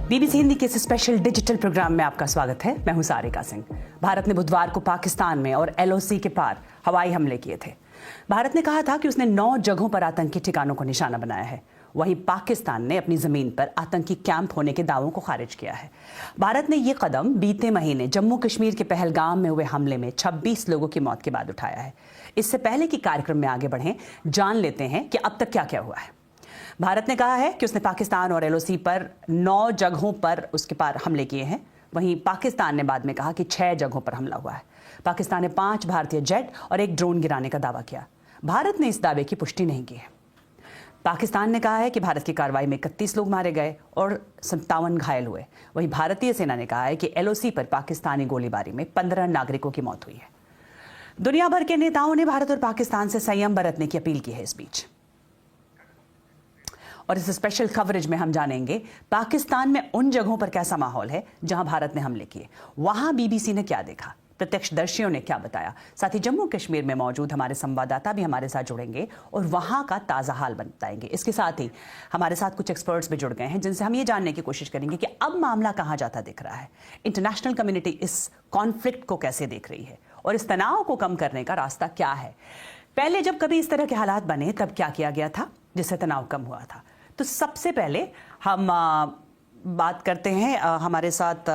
BBC Hindi के इस special digital programme में आपका स्वागत है। मैं हूं सारिका सिंह। भारत ने बुधवार को पाकिस्तान में और एलओसी के पार हवाई हमले किए थे। भारत ने कहा था कि उसने 9 जगहों पर आतंकी ठिकानों को निशाना बनाया है। वहीं पाकिस्तान ने अपनी जमीन पर आतंकी कैंप होने के दावों को खारिज किया है। भारत ने ये कदम बीते महीने जम्मू कश्मीर के पहलगाम में हुए हमले में 26 लोगों की मौत के बाद उठाया है। इससे पहले कि कार्यक्रम में आगे बढ़ें, जान लेते हैं कि अब तक क्या क्या हुआ है। भारत ने कहा है कि उसने पाकिस्तान और एलओसी पर 9 जगहों पर उसके पार हमले किए हैं। वहीं पाकिस्तान ने बाद में कहा कि 6 जगहों पर हमला हुआ है। पाकिस्तान ने 5 भारतीय जेट और 1 ड्रोन गिराने का दावा किया। भारत ने इस दावे की पुष्टि नहीं की है। पाकिस्तान ने कहा है कि भारत की कार्रवाई में 31 लोग मारे गए और 57 घायल हुए। वहीं भारतीय सेना ने कहा है कि एलओसी पर पाकिस्तानी गोलीबारी में 15 नागरिकों की मौत हुई है। दुनिया भर के नेताओं ने भारत और पाकिस्तान से संयम बरतने की अपील की है इस बीच। और इस स्पेशल कवरेज में हम जानेंगे पाकिस्तान में उन जगहों पर कैसा माहौल है जहां भारत ने हमले किए, वहां बीबीसी ने क्या देखा, प्रत्यक्षदर्शियों ने क्या बताया। साथ ही जम्मू कश्मीर में मौजूद हमारे संवाददाता भी हमारे साथ जुड़ेंगे और वहां का ताज़ा हाल बताएंगे। इसके साथ ही हमारे साथ कुछ एक्सपर्ट्स भी जुड़ गए हैं जिनसे हम ये जानने की कोशिश करेंगे कि अब मामला कहां जाता दिख रहा है, इंटरनेशनल कम्युनिटी इस कॉन्फ्लिक्ट को कैसे देख रही है और इस तनाव को कम करने का रास्ता क्या है। पहले जब कभी इस तरह के हालात बने तब क्या किया गया था जिससे तनाव कम हुआ था। तो सबसे पहले हम बात करते हैं, हमारे साथ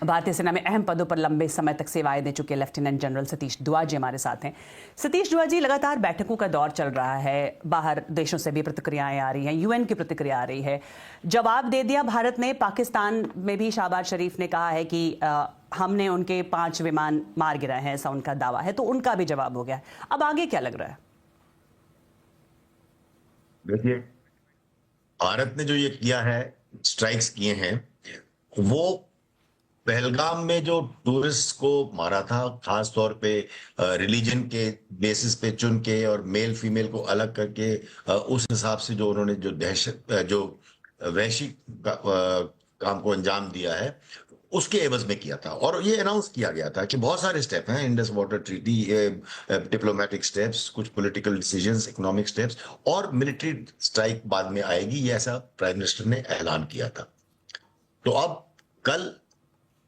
भारतीय सेना में अहम पदों पर लंबे समय तक सेवाएं दे चुके लेफ्टिनेंट जनरल सतीश दुआ जी हमारे साथ हैं। सतीश दुआ जी, लगातार बैठकों का दौर चल रहा है, बाहर देशों से भी प्रतिक्रियाएं आ रही हैं, यूएन की प्रतिक्रिया आ रही है। जवाब दे दिया भारत ने। पाकिस्तान में भी शहबाज शरीफ ने कहा है कि हमने उनके 5 विमान मार गिराए हैं, ऐसा उनका दावा है, तो उनका भी जवाब हो गया है। अब आगे क्या लग रहा है? देखिए, भारत ने जो ये किया है, स्ट्राइक्स किए हैं, वो पहलगाम में जो टूरिस्ट को मारा था, खास तौर पे रिलीजन के बेसिस पे चुन के और मेल फीमेल को अलग करके उस हिसाब से जो उन्होंने जो दहशत जो वैश्विक काम को अंजाम दिया है, उसके एवज में किया था। और ये अनाउंस किया गया था कि बहुत सारे स्टेप हैं, Indus water treaty, diplomatic steps, कुछ पॉलिटिकल डिसीजंस, इकोनॉमिक स्टेप्स और मिलिट्री स्ट्राइक बाद में आएगी, ये ऐसा प्राइम मिनिस्टर ने ऐलान किया था। तो अब कल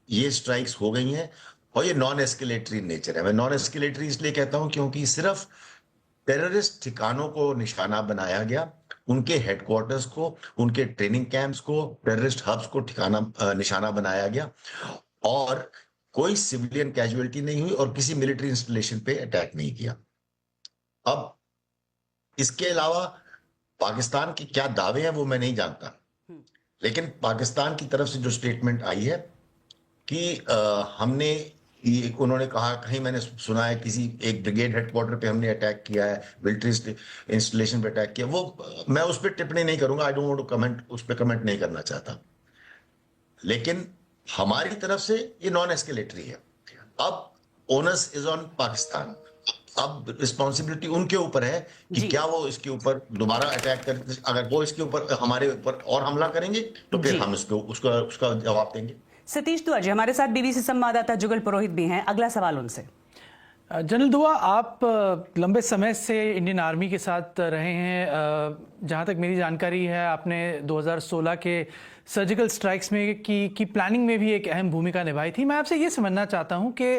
ये स्ट्राइक्स हो गई हैं और ये नॉन एस्केलेटरी नेचर है। मैं नॉन एस्केलेटरी इसलिए कहता हूं क्योंकि सिर्फ टेररिस्ट ठिकानों को निशाना बनाया गया, उनके हेडक्वार्टर्स को, उनके ट्रेनिंग कैंप्स को, टेररिस्ट हब्स को निशाना बनाया गया और कोई सिविलियन कैजुअलिटी नहीं हुई और किसी मिलिट्री इंस्टॉलेशन पे अटैक नहीं किया। अब इसके अलावा पाकिस्तान के क्या दावे हैं वो मैं नहीं जानता, लेकिन पाकिस्तान की तरफ से जो स्टेटमेंट आई है कि हमने, उन्होंने कहा, कहीं मैंने सुना है किसी एक ब्रिगेड हेडक्वार्टर पे हमने अटैक किया है, मिलिट्री इंस्टॉलेशन पे अटैक किया, वो मैं उस पर टिप्पणी नहीं करूंगा, I don't want to comment, उस पर कमेंट नहीं करना चाहता। लेकिन हमारी तरफ से ये नॉन एस्केलेटरी है। अब ओनस इज ऑन पाकिस्तान। अब रिस्पॉन्सिबिलिटी उनके ऊपर है कि क्या वो इसके ऊपर दोबारा अटैक कर, अगर वो इसके ऊपर हमारे ऊपर और हमला करेंगे तो फिर हम उसका जवाब देंगे। सतीश दुआ जी हमारे साथ बीबीसी संवाददाता जुगल पुरोहित भी हैं। अगला सवाल उनसे। जनरल दुआ, आप लंबे समय से इंडियन आर्मी के साथ रहे हैं। जहां तक मेरी जानकारी है, आपने 2016 के सर्जिकल स्ट्राइक्स में की प्लानिंग में भी एक अहम भूमिका निभाई थी। मैं आपसे ये समझना चाहता हूं कि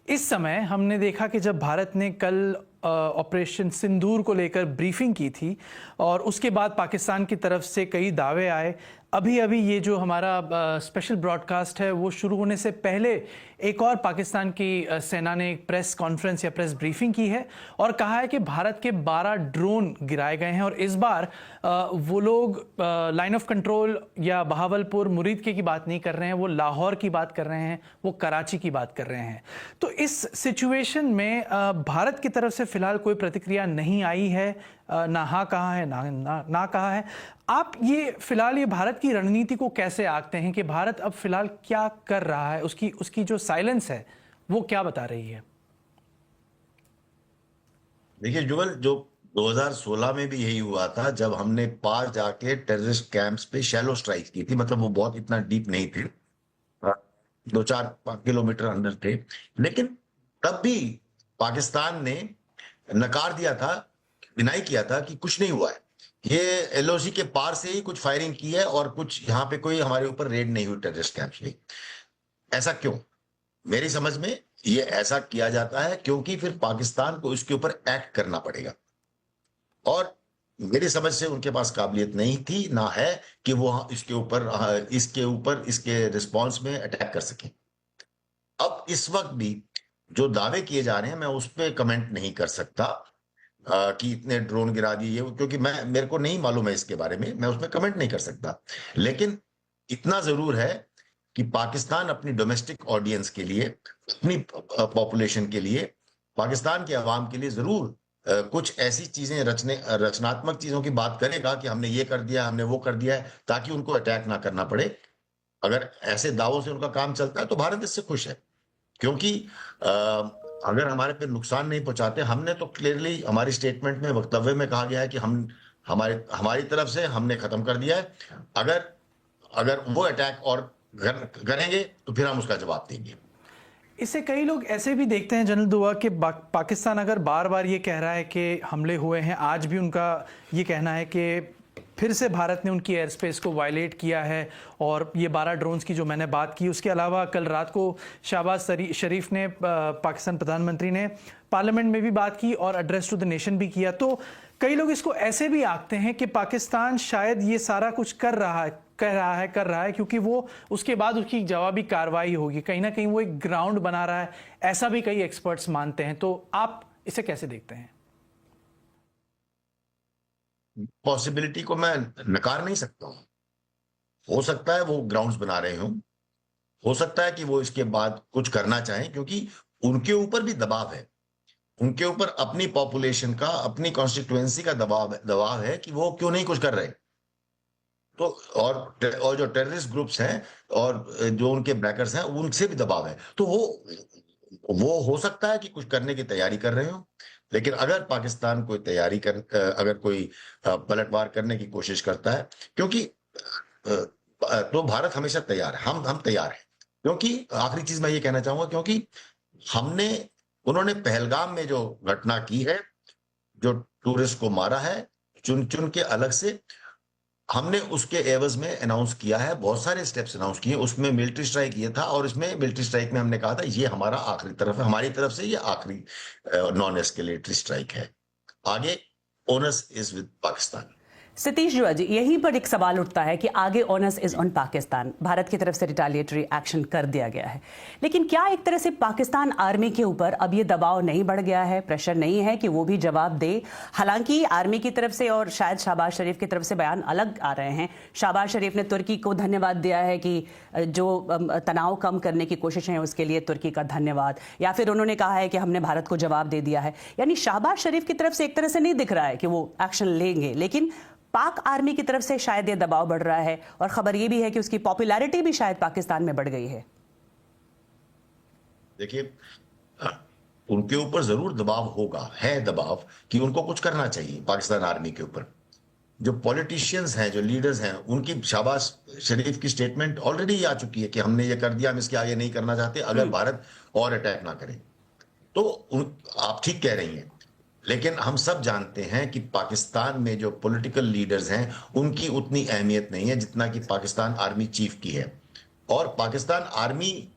इस समय हमने देखा कि जब भारत ने कल ऑपरेशन सिंदूर को लेकर ब्रीफिंग की थी और उसके बाद पाकिस्तान की तरफ से कई दावे आए। अभी अभी ये जो हमारा स्पेशल ब्रॉडकास्ट है वो शुरू होने से पहले एक और पाकिस्तान की सेना ने एक प्रेस कॉन्फ्रेंस या प्रेस ब्रीफिंग की है और कहा है कि भारत के 12 ड्रोन गिराए गए हैं और इस बार वो लोग लाइन ऑफ कंट्रोल या बहावलपुर मुरीद की बात नहीं कर रहे हैं, वो लाहौर की बात कर रहे हैं, वो कराची की बात कर रहे हैं। तो इस सिचुएशन में भारत की तरफ से फिलहाल कोई प्रतिक्रिया नहीं आई है, ना हाँ कहा है ना कहा है। आप ये फिलहाल ये भारत की रणनीति को कैसे आंकते हैं कि भारत अब फिलहाल क्या कर रहा है, उसकी जो साइलेंस है वो क्या बता रही है? देखिए जुगल, जो 2016 में भी यही हुआ था जब हमने पार जाके टेररिस्ट कैंप्स पे शैलो स्ट्राइक की थी, मतलब वो बहुत इतना डीप नहीं थी, 2-4 किलोमीटर अंदर थे, लेकिन तब भी पाकिस्तान ने नकार दिया था, डिनाई किया था कि कुछ नहीं हुआ है। ये एलओसी के पार से ही कुछ फायरिंग की है और कुछ यहाँ पे कोई हमारे ऊपर रेड नहीं हुई टेररिस्ट कैंप्स में। ऐसा क्यों? मेरी समझ में ये ऐसा किया जाता है क्योंकि फिर पाकिस्तान को इसके ऊपर एक्ट करना पड़ेगा, और मेरी समझ से उनके पास काबिलियत नहीं थी ना है कि वो इसके रिस्पॉन्स में अटैक कर सके। अब इस वक्त भी जो दावे किए जा रहे हैं मैं उस पर कमेंट नहीं कर सकता कि इतने ड्रोन गिरा दिए, क्योंकि मेरे को नहीं मालूम है इसके बारे में, मैं उसमें कमेंट नहीं कर सकता। लेकिन इतना जरूर है कि पाकिस्तान अपनी डोमेस्टिक ऑडियंस के लिए, अपनी पॉपुलेशन के लिए, पाकिस्तान के अवाम के लिए जरूर कुछ ऐसी चीजें रचनात्मक चीजों की बात करेगा कि हमने ये कर दिया, हमने वो कर दिया है, ताकि उनको अटैक ना करना पड़े। अगर ऐसे दावों से उनका काम चलता है तो भारत इससे खुश है, क्योंकि अगर हमारे पे नुकसान नहीं पहुंचाते, हमने तो क्लियरली हमारी स्टेटमेंट में, वक्तव्य में कहा गया है कि हमारी तरफ से हमने खत्म कर दिया है। अगर वो अटैक और करेंगे तो फिर हम उसका जवाब देंगे। इसे कई लोग ऐसे भी देखते हैं जनरल दुआ कि पाकिस्तान अगर बार बार ये कह रहा है कि हमले हुए हैं, आज भी उनका ये कहना है कि फिर से भारत ने उनकी एयर स्पेस को वायलेट किया है, और ये 12 ड्रोन्स की जो मैंने बात की, उसके अलावा कल रात को शहबाज शरीफ ने, पाकिस्तान प्रधानमंत्री ने पार्लियामेंट में भी बात की और एड्रेस टू द नेशन भी किया। तो कई लोग इसको ऐसे भी आंकते हैं कि पाकिस्तान शायद ये सारा कुछ कर रहा है क्योंकि वो उसके बाद उसकी जवाबी कार्रवाई होगी, कहीं ना कहीं वो एक ग्राउंड बना रहा है, ऐसा भी कई एक्सपर्ट्स मानते हैं। तो आप इसे कैसे देखते हैं? पॉसिबिलिटी को मैं नकार नहीं सकता हूं। हो सकता है वो ग्राउंड्स बना रहे हो सकता है कि वो इसके बाद कुछ करना चाहें, क्योंकि उनके ऊपर भी दबाव है, उनके ऊपर अपनी पॉपुलेशन का, अपनी कॉन्स्टिट्यूएंसी का दबाव है कि वो क्यों नहीं कुछ कर रहे। तो और जो टेररिस्ट ग्रुप्स हैं और जो उनके बैकर्स हैं, उनसे भी दबाव है। तो वो हो सकता है कि कुछ करने की तैयारी कर रहे हो, लेकिन अगर पाकिस्तान कोई अगर कोई पलटवार करने की कोशिश करता है, क्योंकि तो भारत हमेशा तैयार है, हम तैयार हैं। क्योंकि आखिरी चीज मैं ये कहना चाहूंगा, क्योंकि उन्होंने पहलगाम में जो घटना की है, जो टूरिस्ट को मारा है चुन चुन के अलग से, हमने उसके एवज में अनाउंस किया है, बहुत सारे स्टेप्स अनाउंस किए। उसमें मिलिट्री स्ट्राइक ये था, और इसमें मिलिट्री स्ट्राइक में हमने कहा था ये हमारा आखिरी तरफ है, हमारी तरफ से ये आखिरी नॉन एस्केलेटरी स्ट्राइक है। आगे onus is with Pakistan. Satish जुआ जी, यहीं पर एक सवाल उठता है कि आगे ons is on Pakistan, Bharat की तरफ से रिटेलिएटरी एक्शन कर दिया गया है, लेकिन क्या एक तरह से पाकिस्तान आर्मी के ऊपर अब ये दबाव नहीं बढ़ गया है, प्रेशर नहीं है कि वो भी जवाब दे? हालांकि आर्मी की तरफ से और शायद शहबाज शरीफ की तरफ से बयान अलग आ रहे हैं। शहबाज शरीफ ने तुर्की को धन्यवाद दिया है कि जो तनाव कम करने की कोशिशें हैं उसके लिए तुर्की का धन्यवाद, या फिर उन्होंने कहा है कि हमने भारत को जवाब दे दिया है। यानी शहबाज शरीफ की तरफ से एक तरह से नहीं दिख रहा है कि वो एक्शन लेंगे, लेकिन पाक आर्मी की तरफ से शायद ये दबाव बढ़ रहा है, और खबर ये भी है कि उसकी पॉपुलैरिटी भी शायद पाकिस्तान में बढ़ गई है। देखिए, उनके ऊपर जरूर दबाव होगा, है दबाव कि उनको कुछ करना चाहिए पाकिस्तान आर्मी के ऊपर। जो पॉलिटिशियंस हैं, जो लीडर्स हैं, उनकी शहबाज शरीफ की स्टेटमेंट ऑलरेडी आ चुकी है कि हमने ये कर दिया, हम इसके आगे नहीं करना चाहते अगर भारत और अटैक ना करे। तो आप ठीक कह रही हैं, लेकिन हम सब जानते हैं कि पाकिस्तान में जो पॉलिटिकल लीडर्स हैं उनकी उतनी अहमियत नहीं है जितना कि पाकिस्तान आर्मी चीफ की है। और पाकिस्तान आर्मी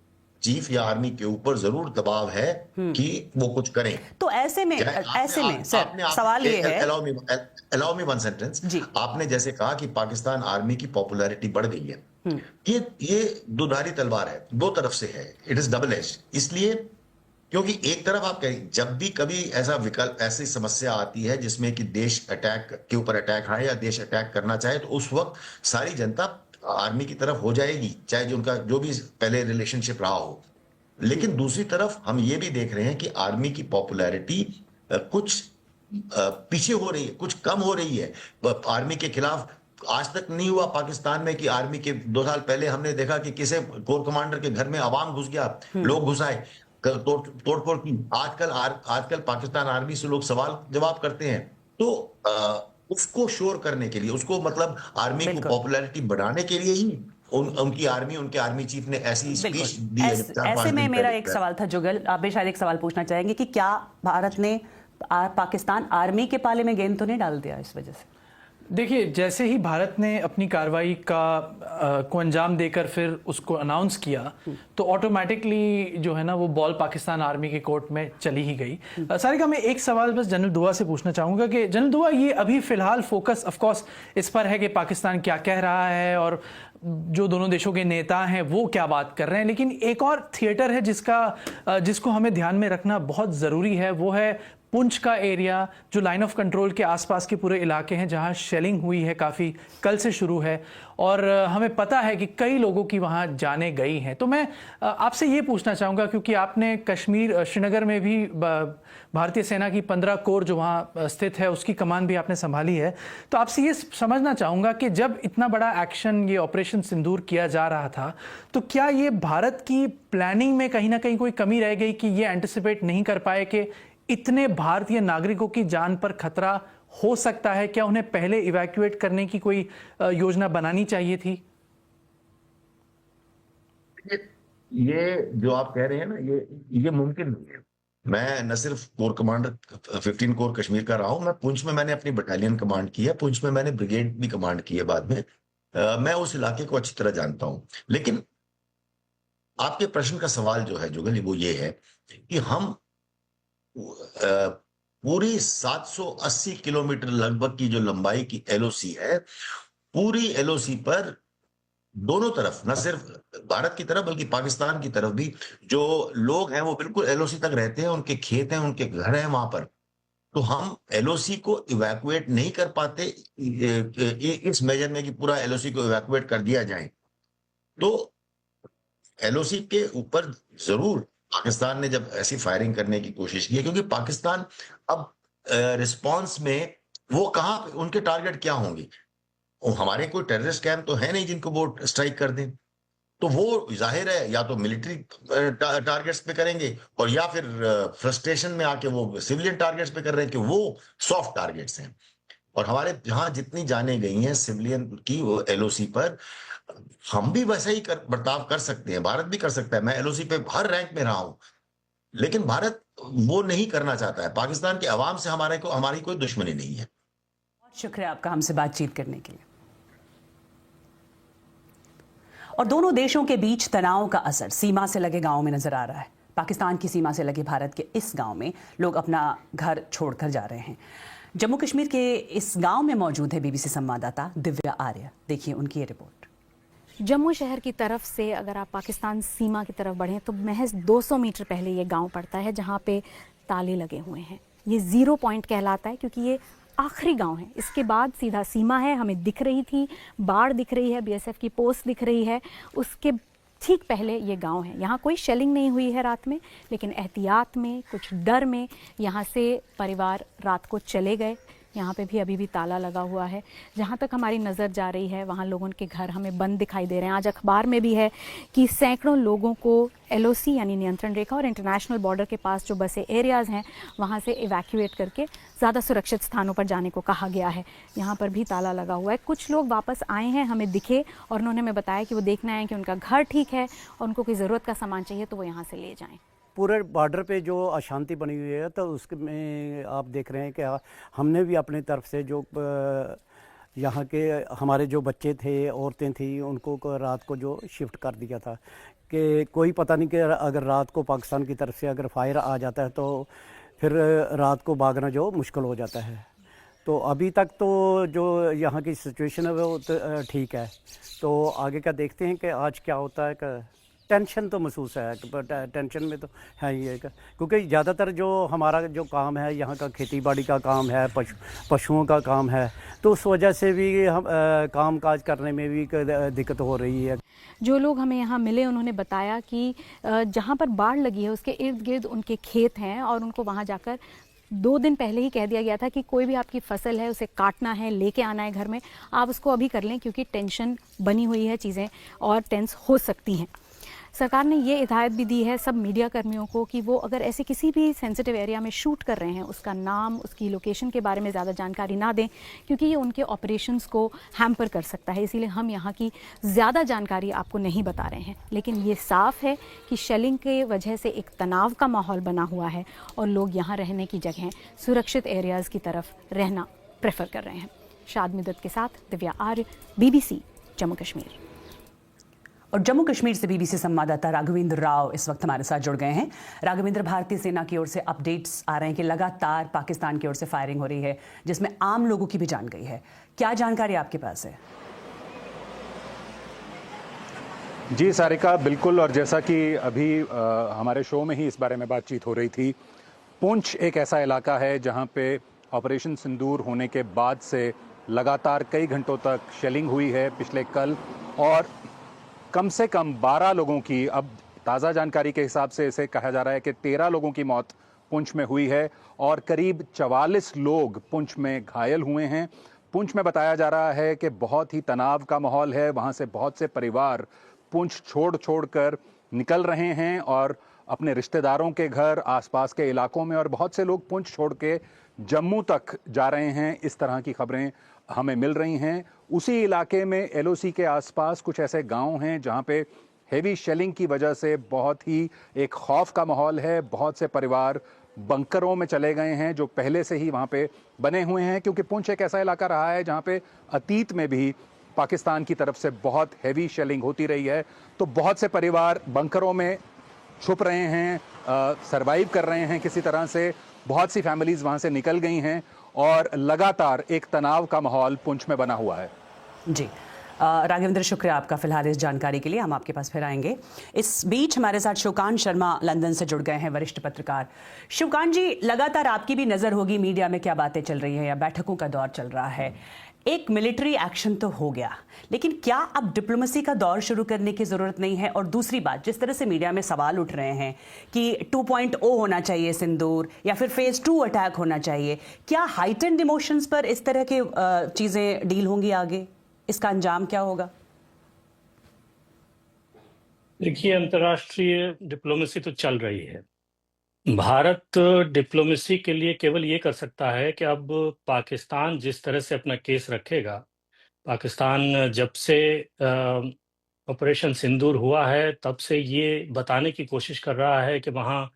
चीफ या आर्मी के ऊपर जरूर दबाव है कि वो कुछ करें। तो ऐसे में सर सवाल ये है, अलाउ मी वन सेंटेंस। आपने जैसे कहा कि पाकिस्तान आर्मी की पॉपुलैरिटी बढ़ गई है, ये दुधारी तलवार है, दो तरफ से है, इट इज डबल एज। इसलिए क्योंकि एक तरफ आप कहें, जब भी कभी ऐसी समस्या आती है जिसमें कि देश अटैक के ऊपर अटैक आए या देश अटैक करना चाहे, तो उस वक्त सारी जनता आर्मी की तरफ हो जाएगी, चाहे जो उनका जो भी पहले रिलेशनशिप रहा हो। लेकिन दूसरी तरफ हम ये भी देख रहे हैं कि आर्मी की पॉपुलैरिटी कुछ पीछे हो रही है, कुछ कम हो रही है। आर्मी के खिलाफ आज तक नहीं हुआ पाकिस्तान में कि आर्मी के 2 साल पहले हमने देखा कि किसी कोर कमांडर के घर में आवाम घुस गया, लोग घुस आए, तोड़फोड़ की। आजकल पाकिस्तान आर्मी से लोग सवाल जवाब करते हैं। तो उसको शोर करने के लिए, उसको मतलब आर्मी को पॉपुलैरिटी बढ़ाने के लिए ही उनके आर्मी चीफ ने ऐसी स्पीच दी है। ऐसे में मेरा एक सवाल था, जुगल, आप भी शायद एक सवाल पूछना चाहेंगे कि क्या भारत ने पाकिस्तान आर्मी के पाले में गेंद तो नहीं डाल दिया इस वजह से? देखिए, जैसे ही भारत ने अपनी कार्रवाई को अंजाम देकर फिर उसको अनाउंस किया तो ऑटोमेटिकली जो है ना वो बॉल पाकिस्तान आर्मी के कोर्ट में चली ही गई। सारिका, मैं एक सवाल बस जनरल दुआ से पूछना चाहूँगा कि जनरल दुआ, ये अभी फिलहाल फोकस ऑफ कोर्स इस पर है कि पाकिस्तान क्या कह रहा है और जो दोनों देशों के नेता हैं वो क्या बात कर रहे हैं, लेकिन एक और थिएटर है जिसको हमें ध्यान में रखना बहुत ज़रूरी है, वो है पुंछ का एरिया, जो लाइन ऑफ कंट्रोल के आसपास के पूरे इलाके हैं जहां शेलिंग हुई है, काफ़ी कल से शुरू है और हमें पता है कि कई लोगों की वहां जाने गई हैं। तो मैं आपसे ये पूछना चाहूँगा, क्योंकि आपने कश्मीर श्रीनगर में भी भारतीय सेना की 15 कोर जो वहाँ स्थित है उसकी कमान भी आपने संभाली है, तो आपसे ये समझना चाहूँगा कि जब इतना बड़ा एक्शन, ये ऑपरेशन सिंदूर किया जा रहा था, तो क्या ये भारत की प्लानिंग में कहीं ना कहीं कोई कमी रह गई कि ये एंटिसिपेट नहीं कर पाए कि इतने भारतीय नागरिकों की जान पर खतरा हो सकता है? क्या उन्हें पहले इवैक्यूएट करने की कोई योजना बनानी चाहिए थी? ये जो आप कह रहे हैं ना, ये मुमकिन नहीं है। मैं न सिर्फ कोर कमांडर 15 कोर कश्मीर का रहा हूं, मैं पुंछ में मैंने अपनी बटालियन कमांड की है, पुंछ में मैंने ब्रिगेड भी कमांड की है बाद में। मैं उस इलाके को अच्छी तरह जानता हूं। लेकिन आपके प्रश्न का सवाल जो है जुगल, वो ये है कि हम पूरी 780 किलोमीटर लगभग की जो लंबाई की एलओसी है, पूरी एलओसी पर दोनों तरफ, न सिर्फ भारत की तरफ बल्कि पाकिस्तान की तरफ भी जो लोग हैं वो बिल्कुल एलओसी तक रहते हैं, उनके खेत हैं, उनके घर हैं वहां पर। तो हम एलओसी को इवैक्यूएट नहीं कर पाते इस मेजर में कि पूरा एलओसी को इवैक्यूएट कर दिया जाए। तो एलओसी के ऊपर जरूर पाकिस्तान ने जब ऐसी फायरिंग करने की कोशिश की है, क्योंकि पाकिस्तान अब रिस्पांस में वो कहां, उनके टारगेट क्या होंगे? हमारे कोई टेररिस्ट कैंप तो है नहीं जिनको वो स्ट्राइक कर दें, तो वो जाहिर है या तो मिलिट्री टारगेट्स पे करेंगे और या फिर फ्रस्ट्रेशन में आके वो सिविलियन टारगेट्स पे कर रहे हैं कि वो सॉफ्ट टारगेट्स हैं। और हमारे जहां जितनी जाने गई हैं सिविलियन की वो एलओसी पर, हम भी वैसा ही बर्ताव कर सकते हैं, भारत भी कर सकता है। मैं एलओसी पे हर रैंक में रहा हूं, लेकिन भारत वो नहीं करना चाहता है। पाकिस्तान के अवाम से हमारी कोई दुश्मनी नहीं है। बहुत शुक्रिया आपका हमसे बातचीत करने के लिए। और दोनों देशों के बीच तनाव का असर सीमा से लगे गांवों में नजर आ रहा है। पाकिस्तान की सीमा से लगे भारत के इस गांव में लोग अपना घर छोड़कर जा रहे हैं। जम्मू कश्मीर के इस गांव में मौजूद है बीबीसी संवाददाता दिव्या आर्य। देखिए उनकी ये रिपोर्ट। जम्मू शहर की तरफ से अगर आप पाकिस्तान सीमा की तरफ बढ़ें तो महज 200 मीटर पहले ये गांव पड़ता है जहां पे ताले लगे हुए हैं। ये 0 पॉइंट कहलाता है क्योंकि ये आखिरी गांव है। इसके बाद सीधा सीमा है, हमें दिख रही थी, बाढ़ दिख रही है, बीएसएफ की पोस्ट दिख रही है, उसके ठीक पहले ये गांव है। यहाँ कोई शेलिंग नहीं हुई है रात में, लेकिन एहतियात में, कुछ डर में यहाँ से परिवार रात को चले गए। यहाँ पे भी अभी भी ताला लगा हुआ है। जहाँ तक हमारी नज़र जा रही है वहाँ लोगों के घर हमें बंद दिखाई दे रहे हैं। आज अखबार में भी है कि सैकड़ों लोगों को एलओसी यानी नियंत्रण रेखा और इंटरनेशनल बॉर्डर के पास जो बसे एरियाज़ हैं वहाँ से इवैक्यूएट करके ज़्यादा सुरक्षित स्थानों पर जाने को कहा गया है। यहाँ पर भी ताला लगा हुआ है। कुछ लोग वापस आए हैं, हमें दिखे और उन्होंने हमें बताया कि वो देखना है कि उनका घर ठीक है और उनको कोई ज़रूरत का सामान चाहिए तो वो यहाँ से ले जाएँ। पूरे बॉर्डर पे जो अशांति बनी हुई है तो उसमें आप देख रहे हैं कि हमने भी अपनी तरफ से जो यहाँ के हमारे जो बच्चे थे, औरतें थी, उनको रात को जो शिफ्ट कर दिया था कि कोई पता नहीं कि अगर रात को पाकिस्तान की तरफ से अगर फायर आ जाता है तो फिर रात को भागना जो मुश्किल हो जाता है। तो अभी तक तो जो यहाँ की सिचुएशन है वो तो ठीक है। तो आगे का देखते हैं कि आज क्या होता है। टेंशन तो महसूस है, टेंशन में तो है ही है, क्योंकि ज़्यादातर जो हमारा जो काम है यहाँ का खेती बाड़ी का काम है, पशुओं का काम है, तो उस वजह से भी हम काम काज करने में भी दिक्कत हो रही है। जो लोग हमें यहाँ मिले उन्होंने बताया कि जहाँ पर बाढ़ लगी है उसके इर्द गिर्द उनके खेत हैं और उनको वहाँ जाकर 2 दिन पहले ही कह दिया गया था कि कोई भी आपकी फसल है उसे काटना है, लेके आना है घर में, आप उसको अभी कर लें क्योंकि टेंशन बनी हुई है, चीज़ें और टेंस हो सकती हैं। सरकार ने ये हिदायत भी दी है सब मीडिया कर्मियों को कि वो अगर ऐसे किसी भी सेंसिटिव एरिया में शूट कर रहे हैं उसका नाम, उसकी लोकेशन के बारे में ज़्यादा जानकारी ना दें क्योंकि ये उनके ऑपरेशंस को हैम्पर कर सकता है। इसीलिए हम यहाँ की ज़्यादा जानकारी आपको नहीं बता रहे हैं। लेकिन ये साफ़ है कि शेलिंग के वजह से एक तनाव का माहौल बना हुआ है और लोग यहाँ रहने की जगह सुरक्षित एरियाज़ की तरफ रहना प्रेफर कर रहे हैं। शाद मिदत के साथ दिव्या आर्य, BBC जम्मू कश्मीर। और जम्मू कश्मीर से BBC संवाददाता राघवेंद्र राव इस वक्त हमारे साथ जुड़ गए हैं। राघवेंद्र, भारतीय सेना की ओर से अपडेट्स आ रहे हैं कि लगातार पाकिस्तान की ओर से फायरिंग हो रही है, जिसमें आम लोगों की भी जान गई है। क्या जानकारी आपके पास है? जी सारिका, बिल्कुल। और जैसा कि अभी हमारे शो में ही इस बारे में बातचीत हो रही थी, पुंछ एक ऐसा इलाका है जहां पे ऑपरेशन सिंदूर होने के बाद से लगातार कई घंटों तक शेलिंग हुई है पिछले कल, और कम से कम 12 लोगों की, अब ताज़ा जानकारी के हिसाब से इसे कहा जा रहा है कि 13 लोगों की मौत पुंछ में हुई है और करीब 44 लोग पुंछ में घायल हुए हैं। पुंछ में बताया जा रहा है कि बहुत ही तनाव का माहौल है, वहाँ से बहुत से परिवार पुंछ छोड़ कर निकल रहे हैं और अपने रिश्तेदारों के घर, आसपास के इलाकों में, और बहुत से लोग पुंछ छोड़ के जम्मू तक जा रहे हैं। इस तरह की खबरें हमें मिल रही हैं। उसी इलाके में LOC के आसपास कुछ ऐसे गांव हैं जहां पे हेवी शेलिंग की वजह से बहुत ही एक खौफ का माहौल है। बहुत से परिवार बंकरों में चले गए हैं जो पहले से ही वहां पे बने हुए हैं, क्योंकि पुंछ एक ऐसा इलाका रहा है जहां पे अतीत में भी पाकिस्तान की तरफ से बहुत हेवी शेलिंग होती रही है। तो बहुत से परिवार बंकरों में छुप रहे हैं, सरवाइव कर रहे हैं किसी तरह से। बहुत सी फैमिलीज वहां से निकल गई हैं और लगातार एक तनाव का माहौल पुंछ में बना हुआ है। जी राघवेंद्र, शुक्रिया आपका फिलहाल इस जानकारी के लिए। हम आपके पास फिर आएंगे। इस बीच हमारे साथ शिवकांत शर्मा लंदन से जुड़ गए हैं, वरिष्ठ पत्रकार। शिवकांत जी, लगातार आपकी भी नज़र होगी मीडिया में क्या बातें चल रही हैं या बैठकों का दौर चल रहा है। एक मिलिट्री एक्शन तो हो गया, लेकिन क्या अब डिप्लोमेसी का दौर शुरू करने की जरूरत नहीं है? और दूसरी बात, जिस तरह से मीडिया में सवाल उठ रहे हैं कि 2.0 होना चाहिए सिंदूर, या फिर फेज 2 अटैक होना चाहिए, क्या हाइटेंड इमोशंस पर इस तरह के चीजें डील होंगी आगे? इसका अंजाम क्या होगा? देखिए, अंतर्राष्ट्रीय डिप्लोमेसी तो चल रही है। भारत डिप्लोमेसी के लिए केवल ये कर सकता है कि अब पाकिस्तान जिस तरह से अपना केस रखेगा, पाकिस्तान जब से ऑपरेशन सिंदूर हुआ है तब से ये बताने की कोशिश कर रहा है कि वहाँ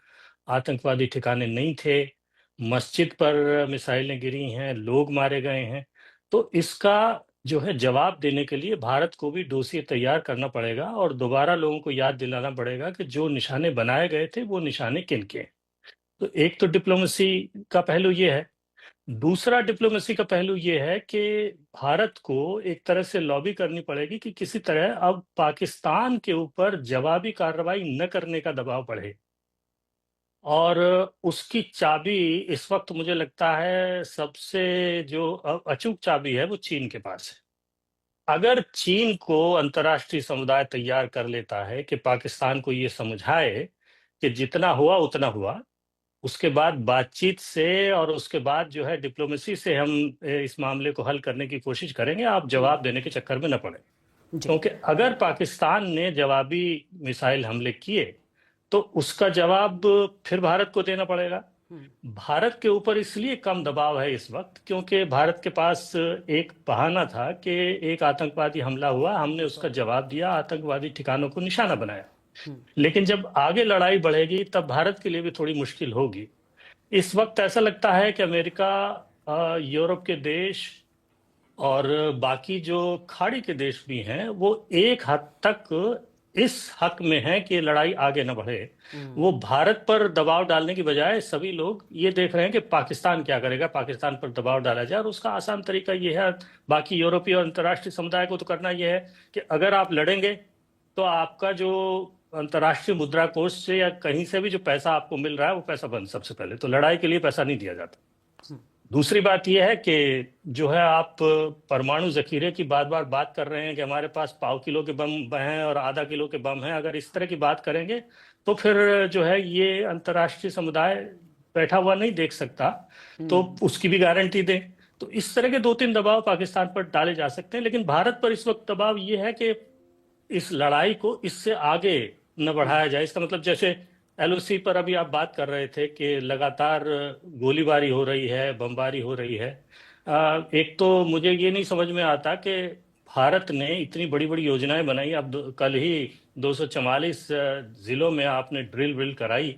आतंकवादी ठिकाने नहीं थे, मस्जिद पर मिसाइलें गिरी हैं, लोग मारे गए हैं। तो इसका जो है जवाब देने के लिए भारत को भी डोसिए तैयार करना पड़ेगा और दोबारा लोगों को याद दिलाना पड़ेगा कि जो निशाने बनाए गए थे वो निशाने किन के हैं। तो एक तो डिप्लोमेसी का पहलू ये है। दूसरा डिप्लोमेसी का पहलू ये है कि भारत को एक तरह से लॉबी करनी पड़ेगी कि किसी तरह अब पाकिस्तान के ऊपर जवाबी कार्रवाई न करने का दबाव बढ़े, और उसकी चाबी इस वक्त मुझे लगता है सबसे जो अचूक चाबी है वो चीन के पास है। अगर चीन को अंतर्राष्ट्रीय समुदाय तैयार कर लेता है कि पाकिस्तान को ये समझाए कि जितना हुआ उतना हुआ, उसके बाद बातचीत से और उसके बाद जो है डिप्लोमेसी से हम इस मामले को हल करने की कोशिश करेंगे, आप जवाब देने के चक्कर में न पड़े। क्योंकि अगर पाकिस्तान ने जवाबी मिसाइल हमले किए तो उसका जवाब फिर भारत को देना पड़ेगा। भारत के ऊपर इसलिए कम दबाव है इस वक्त क्योंकि भारत के पास एक बहाना था कि एक आतंकवादी हमला हुआ, हमने उसका जवाब दिया, आतंकवादी ठिकानों को निशाना बनाया। लेकिन जब आगे लड़ाई बढ़ेगी तब भारत के लिए भी थोड़ी मुश्किल होगी। इस वक्त ऐसा लगता है कि अमेरिका, यूरोप के देश और बाकी जो खाड़ी के देश भी हैं वो एक हद तक इस हक में है कि लड़ाई आगे न बढ़े। वो भारत पर दबाव डालने की बजाय सभी लोग ये देख रहे हैं कि पाकिस्तान क्या करेगा, पाकिस्तान पर दबाव डाला जाए। और उसका आसान तरीका ये है, बाकी यूरोपीय और अंतर्राष्ट्रीय समुदाय को तो करना ये है कि अगर आप लड़ेंगे तो आपका जो अंतर्राष्ट्रीय मुद्रा कोष से या कहीं से भी जो पैसा आपको मिल रहा है वो पैसा बंद। सबसे पहले तो लड़ाई के लिए पैसा नहीं दिया जाता। दूसरी बात यह है कि जो है आप परमाणु जखीरे की बात कर रहे हैं कि हमारे पास 1/4 किलो के बम हैं और आधा किलो के बम हैं। अगर इस तरह की बात करेंगे तो फिर जो है ये अंतर्राष्ट्रीय समुदाय बैठा हुआ नहीं देख सकता, तो उसकी भी गारंटी दें। तो इस तरह के 2-3 दबाव पाकिस्तान पर डाले जा सकते हैं। लेकिन भारत पर इस वक्त दबाव ये है कि इस लड़ाई को इससे आगे न बढ़ाया जाए। इसका मतलब जैसे LOC पर अभी आप बात कर रहे थे कि लगातार गोलीबारी हो रही है, बमबारी हो रही है। एक तो मुझे ये नहीं समझ में आता कि भारत ने इतनी बड़ी बड़ी योजनाएं बनाई। अब कल ही 244 जिलों में आपने ड्रिल कराई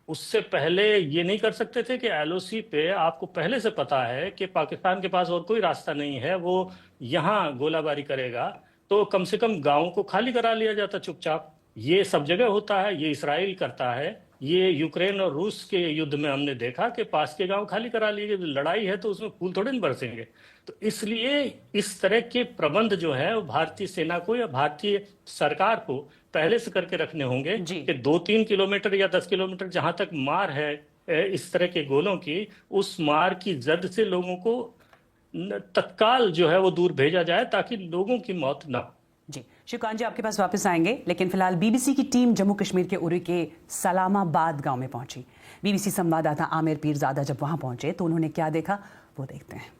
उससे पहले ये नहीं कर सकते थे कि एलओसी पे आपको पहले से पता है कि पाकिस्तान के पास और कोई रास्ता नहीं है, वो यहाँ गोलाबारी करेगा, तो कम से कम गांव को खाली करा लिया जाता चुपचाप। ये सब जगह होता है, ये इसराइल करता है, ये यूक्रेन और रूस के युद्ध में हमने देखा कि पास के गांव खाली करा लिए। लड़ाई है तो उसमें फूल थोड़े नहीं बरसेंगे। तो इसलिए इस तरह के प्रबंध जो है वो भारतीय सेना को या भारतीय सरकार को पहले से करके रखने होंगे कि 2-3 किलोमीटर या 10 किलोमीटर जहां तक मार है इस तरह के गोलों की, उस मार की जद से लोगों को तत्काल जो है वो दूर भेजा जाए ताकि लोगों की मौत ना हो। जी, शिवकांत जी आपके पास वापस आएंगे, लेकिन फिलहाल बीबीसी की टीम जम्मू कश्मीर के उरी के सलामाबाद गांव में पहुंची। बीबीसी संवाददाता आमिर पीरजादा जब वहां पहुंचे तो उन्होंने क्या देखा वो देखते हैं।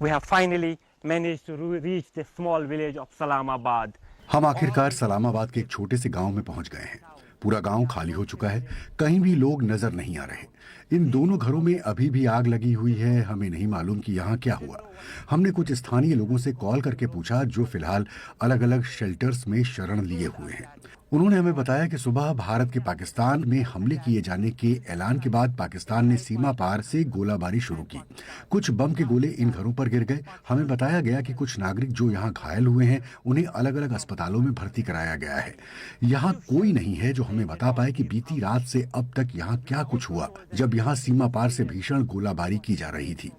We have finally managed to reach the small village of Salamabad. हम आखिरकार सलामाबाद के एक छोटे से गांव में पहुंच गए हैं। पूरा गांव खाली हो चुका है, कहीं भी लोग नजर नहीं आ रहे। इन दोनों घरों में अभी भी आग लगी हुई है। हमें नहीं मालूम कि यहाँ क्या हुआ। हमने कुछ स्थानीय लोगों से कॉल करके पूछा जो फिलहाल अलग अलग शेल्टर्स में शरण लिए हुए हैं। उन्होंने हमें बताया कि सुबह भारत के पाकिस्तान में हमले किए जाने के ऐलान के बाद पाकिस्तान ने सीमा पार से गोलाबारी शुरू की। कुछ बम के गोले इन घरों पर गिर गए। हमें बताया गया कि कुछ नागरिक जो यहाँ घायल हुए हैं उन्हें अलग अलग अस्पतालों में भर्ती कराया गया है। यहाँ कोई नहीं है जो हमें बता पाए कि बीती रात से अब तक यहाँ क्या कुछ हुआ जब यहाँ सीमा पार से भीषण गोलाबारी की जा रही थी।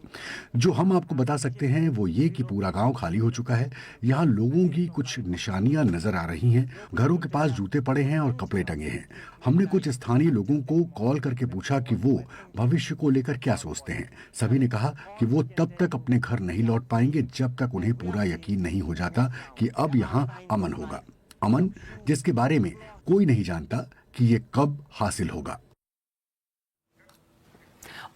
जो हम आपको बता सकते हैं वो ये कि पूरा गांव खाली हो चुका है। यहाँ लोगों की कुछ निशानियां नजर आ रही हैं। घरों के पास जूते पड़े हैं और कपड़े टंगे हैं। हमने कुछ स्थानीय लोगों को कॉल करके पूछा कि वो भविष्य को लेकर क्या सोचते हैं। सभी ने कहा कि वो तब तक अपने घर नहीं लौट पाएंगे जब तक उन्हें पूरा यकीन नहीं हो जाता कि अब यहाँ अमन होगा। अमन जिसके बारे में कोई नहीं जानता कि ये कब हासिल होगा।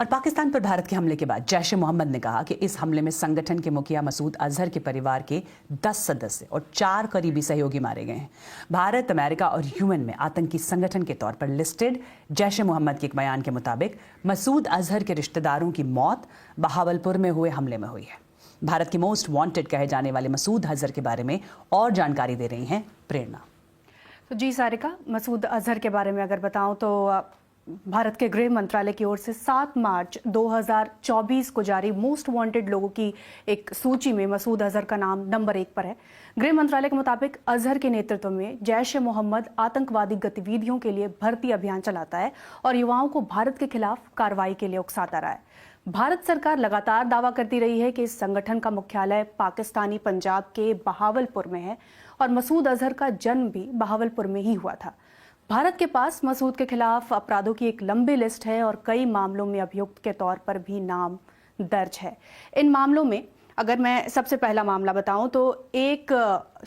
और पाकिस्तान पर भारत के हमले के बाद जैश ए मोहम्मद ने कहा कि इस हमले में संगठन के मुखिया मसूद अजहर के परिवार के 10 सदस्य और 4 करीबी सहयोगी मारे गए हैं। भारत, अमेरिका और यूएन में आतंकी संगठन के तौर पर लिस्टेड जैश ए मोहम्मद के एक बयान के मुताबिक मसूद अजहर के रिश्तेदारों की मौत बहावलपुर में हुए हमले में हुई है। भारत के मोस्ट वांटेड कहे जाने वाले मसूद अजहर के बारे में और जानकारी दे रही हैं प्रेरणा। तो जी सारिका, मसूद अजहर के बारे में अगर बताऊं तो भारत के गृह मंत्रालय की ओर से 7 मार्च 2024 को जारी मोस्ट वांटेड लोगों की एक सूची में मसूद अजहर का नाम नंबर 1 पर है। गृह मंत्रालय के मुताबिक अजहर के नेतृत्व में जैश ए मोहम्मद आतंकवादी गतिविधियों के लिए भर्ती अभियान चलाता है और युवाओं को भारत के खिलाफ कार्रवाई के लिए उकसाता रहा है। भारत सरकार लगातार दावा करती रही है कि इस संगठन का मुख्यालय पाकिस्तानी पंजाब के बहावलपुर में है और मसूद अजहर का जन्म भी बहावलपुर में ही हुआ था। भारत के पास मसूद के खिलाफ अपराधों की एक लंबी लिस्ट है और कई मामलों में अभियुक्त के तौर पर भी नाम दर्ज है। इन मामलों में अगर मैं सबसे पहला मामला बताऊं तो एक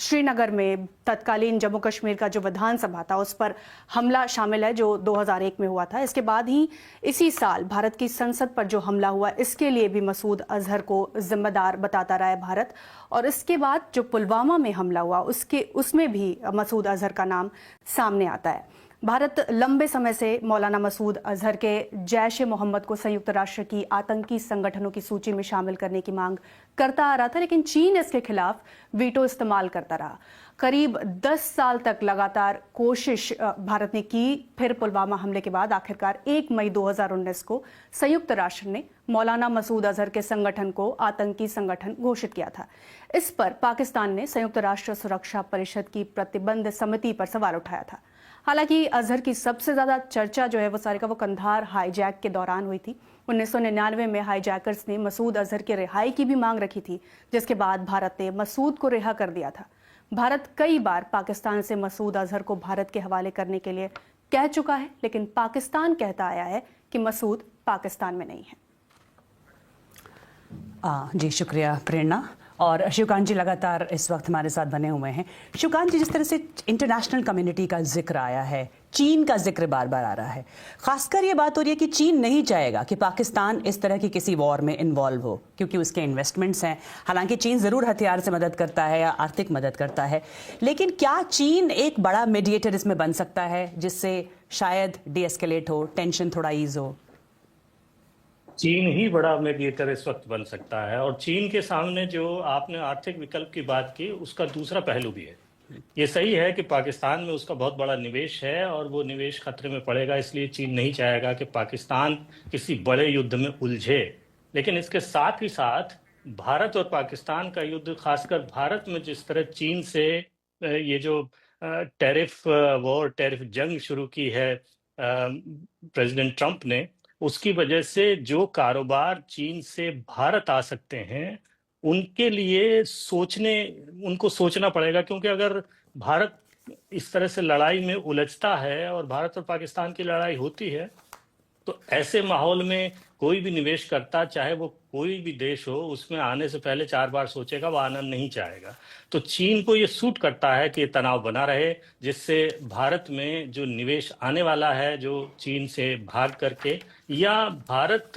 श्रीनगर में तत्कालीन जम्मू कश्मीर का जो विधानसभा था उस पर हमला शामिल है जो 2001 में हुआ था। इसके बाद ही इसी साल भारत की संसद पर जो हमला हुआ इसके लिए भी मसूद अजहर को जिम्मेदार बताता रहा है भारत। और इसके बाद जो पुलवामा में हमला हुआ उसमें भी मसूद अजहर का नाम सामने आता है। भारत लंबे समय से मौलाना मसूद अजहर के जैश ए मोहम्मद को संयुक्त राष्ट्र की आतंकी संगठनों की सूची में शामिल करने की मांग करता आ रहा था, लेकिन चीन इसके खिलाफ वीटो इस्तेमाल करता रहा। करीब 10 साल तक लगातार कोशिश भारत ने की। फिर पुलवामा हमले के बाद आखिरकार 1 मई 2019 को संयुक्त राष्ट्र ने मौलाना मसूद अजहर के संगठन को आतंकी संगठन घोषित किया था। इस पर पाकिस्तान ने संयुक्त राष्ट्र सुरक्षा परिषद की प्रतिबंध समिति पर सवाल उठाया था। हालांकि अजहर की सबसे ज्यादा चर्चा जो है वो सारिका वो कंधार हाईजैक के दौरान हुई थी। 1999 में हाईजैकर्स ने मसूद अजहर के रिहाई की भी मांग रखी थी, जिसके बाद भारत ने मसूद को रिहा कर दिया था। भारत कई बार पाकिस्तान से मसूद अजहर को भारत के हवाले करने के लिए कह चुका है, लेकिन पाकिस्तान कहता आया है कि मसूद पाकिस्तान में नहीं है। जी शुक्रिया प्रेरणा। और शिवकांत जी लगातार इस वक्त हमारे साथ बने हुए हैं। शिवकांत जी, जिस तरह से इंटरनेशनल कम्युनिटी का जिक्र आया है, चीन का जिक्र बार बार आ रहा है, खासकर ये बात हो रही है कि चीन नहीं चाहेगा कि पाकिस्तान इस तरह की किसी वॉर में इन्वॉल्व हो क्योंकि उसके इन्वेस्टमेंट्स हैं। हालांकि चीन ज़रूर हथियार से मदद करता है या आर्थिक मदद करता है, लेकिन क्या चीन एक बड़ा मीडिएटर इसमें बन सकता है जिससे शायद डीएस्केलेट हो, टेंशन थोड़ा ईज हो? चीन ही बड़ा मीडिएटर इस वक्त बन सकता है। और चीन के सामने जो आपने आर्थिक विकल्प की बात की उसका दूसरा पहलू भी है। ये सही है कि पाकिस्तान में उसका बहुत बड़ा निवेश है और वो निवेश खतरे में पड़ेगा, इसलिए चीन नहीं चाहेगा कि पाकिस्तान किसी बड़े युद्ध में उलझे। लेकिन इसके साथ ही साथ भारत और पाकिस्तान का युद्ध, खासकर भारत में जिस तरह चीन से ये जो टैरिफ वॉर, टैरिफ जंग शुरू की है प्रेसिडेंट ट्रंप ने, उसकी वजह से जो कारोबार चीन से भारत आ सकते हैं उनके लिए उनको सोचना पड़ेगा। क्योंकि अगर भारत इस तरह से लड़ाई में उलझता है और भारत और पाकिस्तान की लड़ाई होती है, तो ऐसे माहौल में कोई भी निवेश करता, चाहे वो कोई भी देश हो, उसमें आने से पहले 4 बार सोचेगा, वो आना नहीं चाहेगा। तो चीन को ये सूट करता है कि तनाव बना रहे, जिससे भारत में जो निवेश आने वाला है, जो चीन से भाग करके, या भारत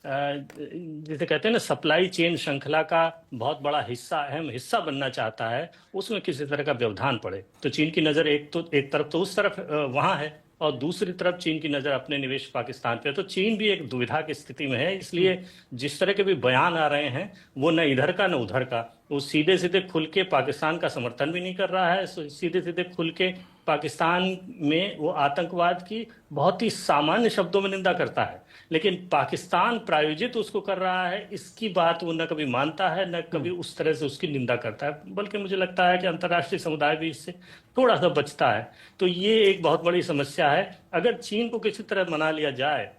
जिसे कहते हैं ना सप्लाई चेन श्रृंखला का बहुत बड़ा हिस्सा, अहम हिस्सा बनना चाहता है, उसमें किसी तरह का व्यवधान पड़े। तो चीन की नजर एक तरफ तो उस तरफ वहां है, और दूसरी तरफ चीन की नजर अपने निवेश पाकिस्तान पे। तो चीन भी एक दुविधा की स्थिति में है, इसलिए जिस तरह के भी बयान आ रहे हैं वो न इधर का न उधर का, वो सीधे सीधे खुल के पाकिस्तान का समर्थन भी नहीं कर रहा है, सीधे सीधे खुल के पाकिस्तान में वो आतंकवाद की बहुत ही सामान्य शब्दों में निंदा करता है, लेकिन पाकिस्तान प्रायोजित उसको कर रहा है, इसकी बात वो न कभी मानता है न कभी उस तरह से उसकी निंदा करता है। बल्कि मुझे लगता है कि अंतर्राष्ट्रीय समुदाय भी इससे थोड़ा सा बचता है। तो ये एक बहुत बड़ी समस्या है। अगर चीन को किसी तरह मना लिया जाए,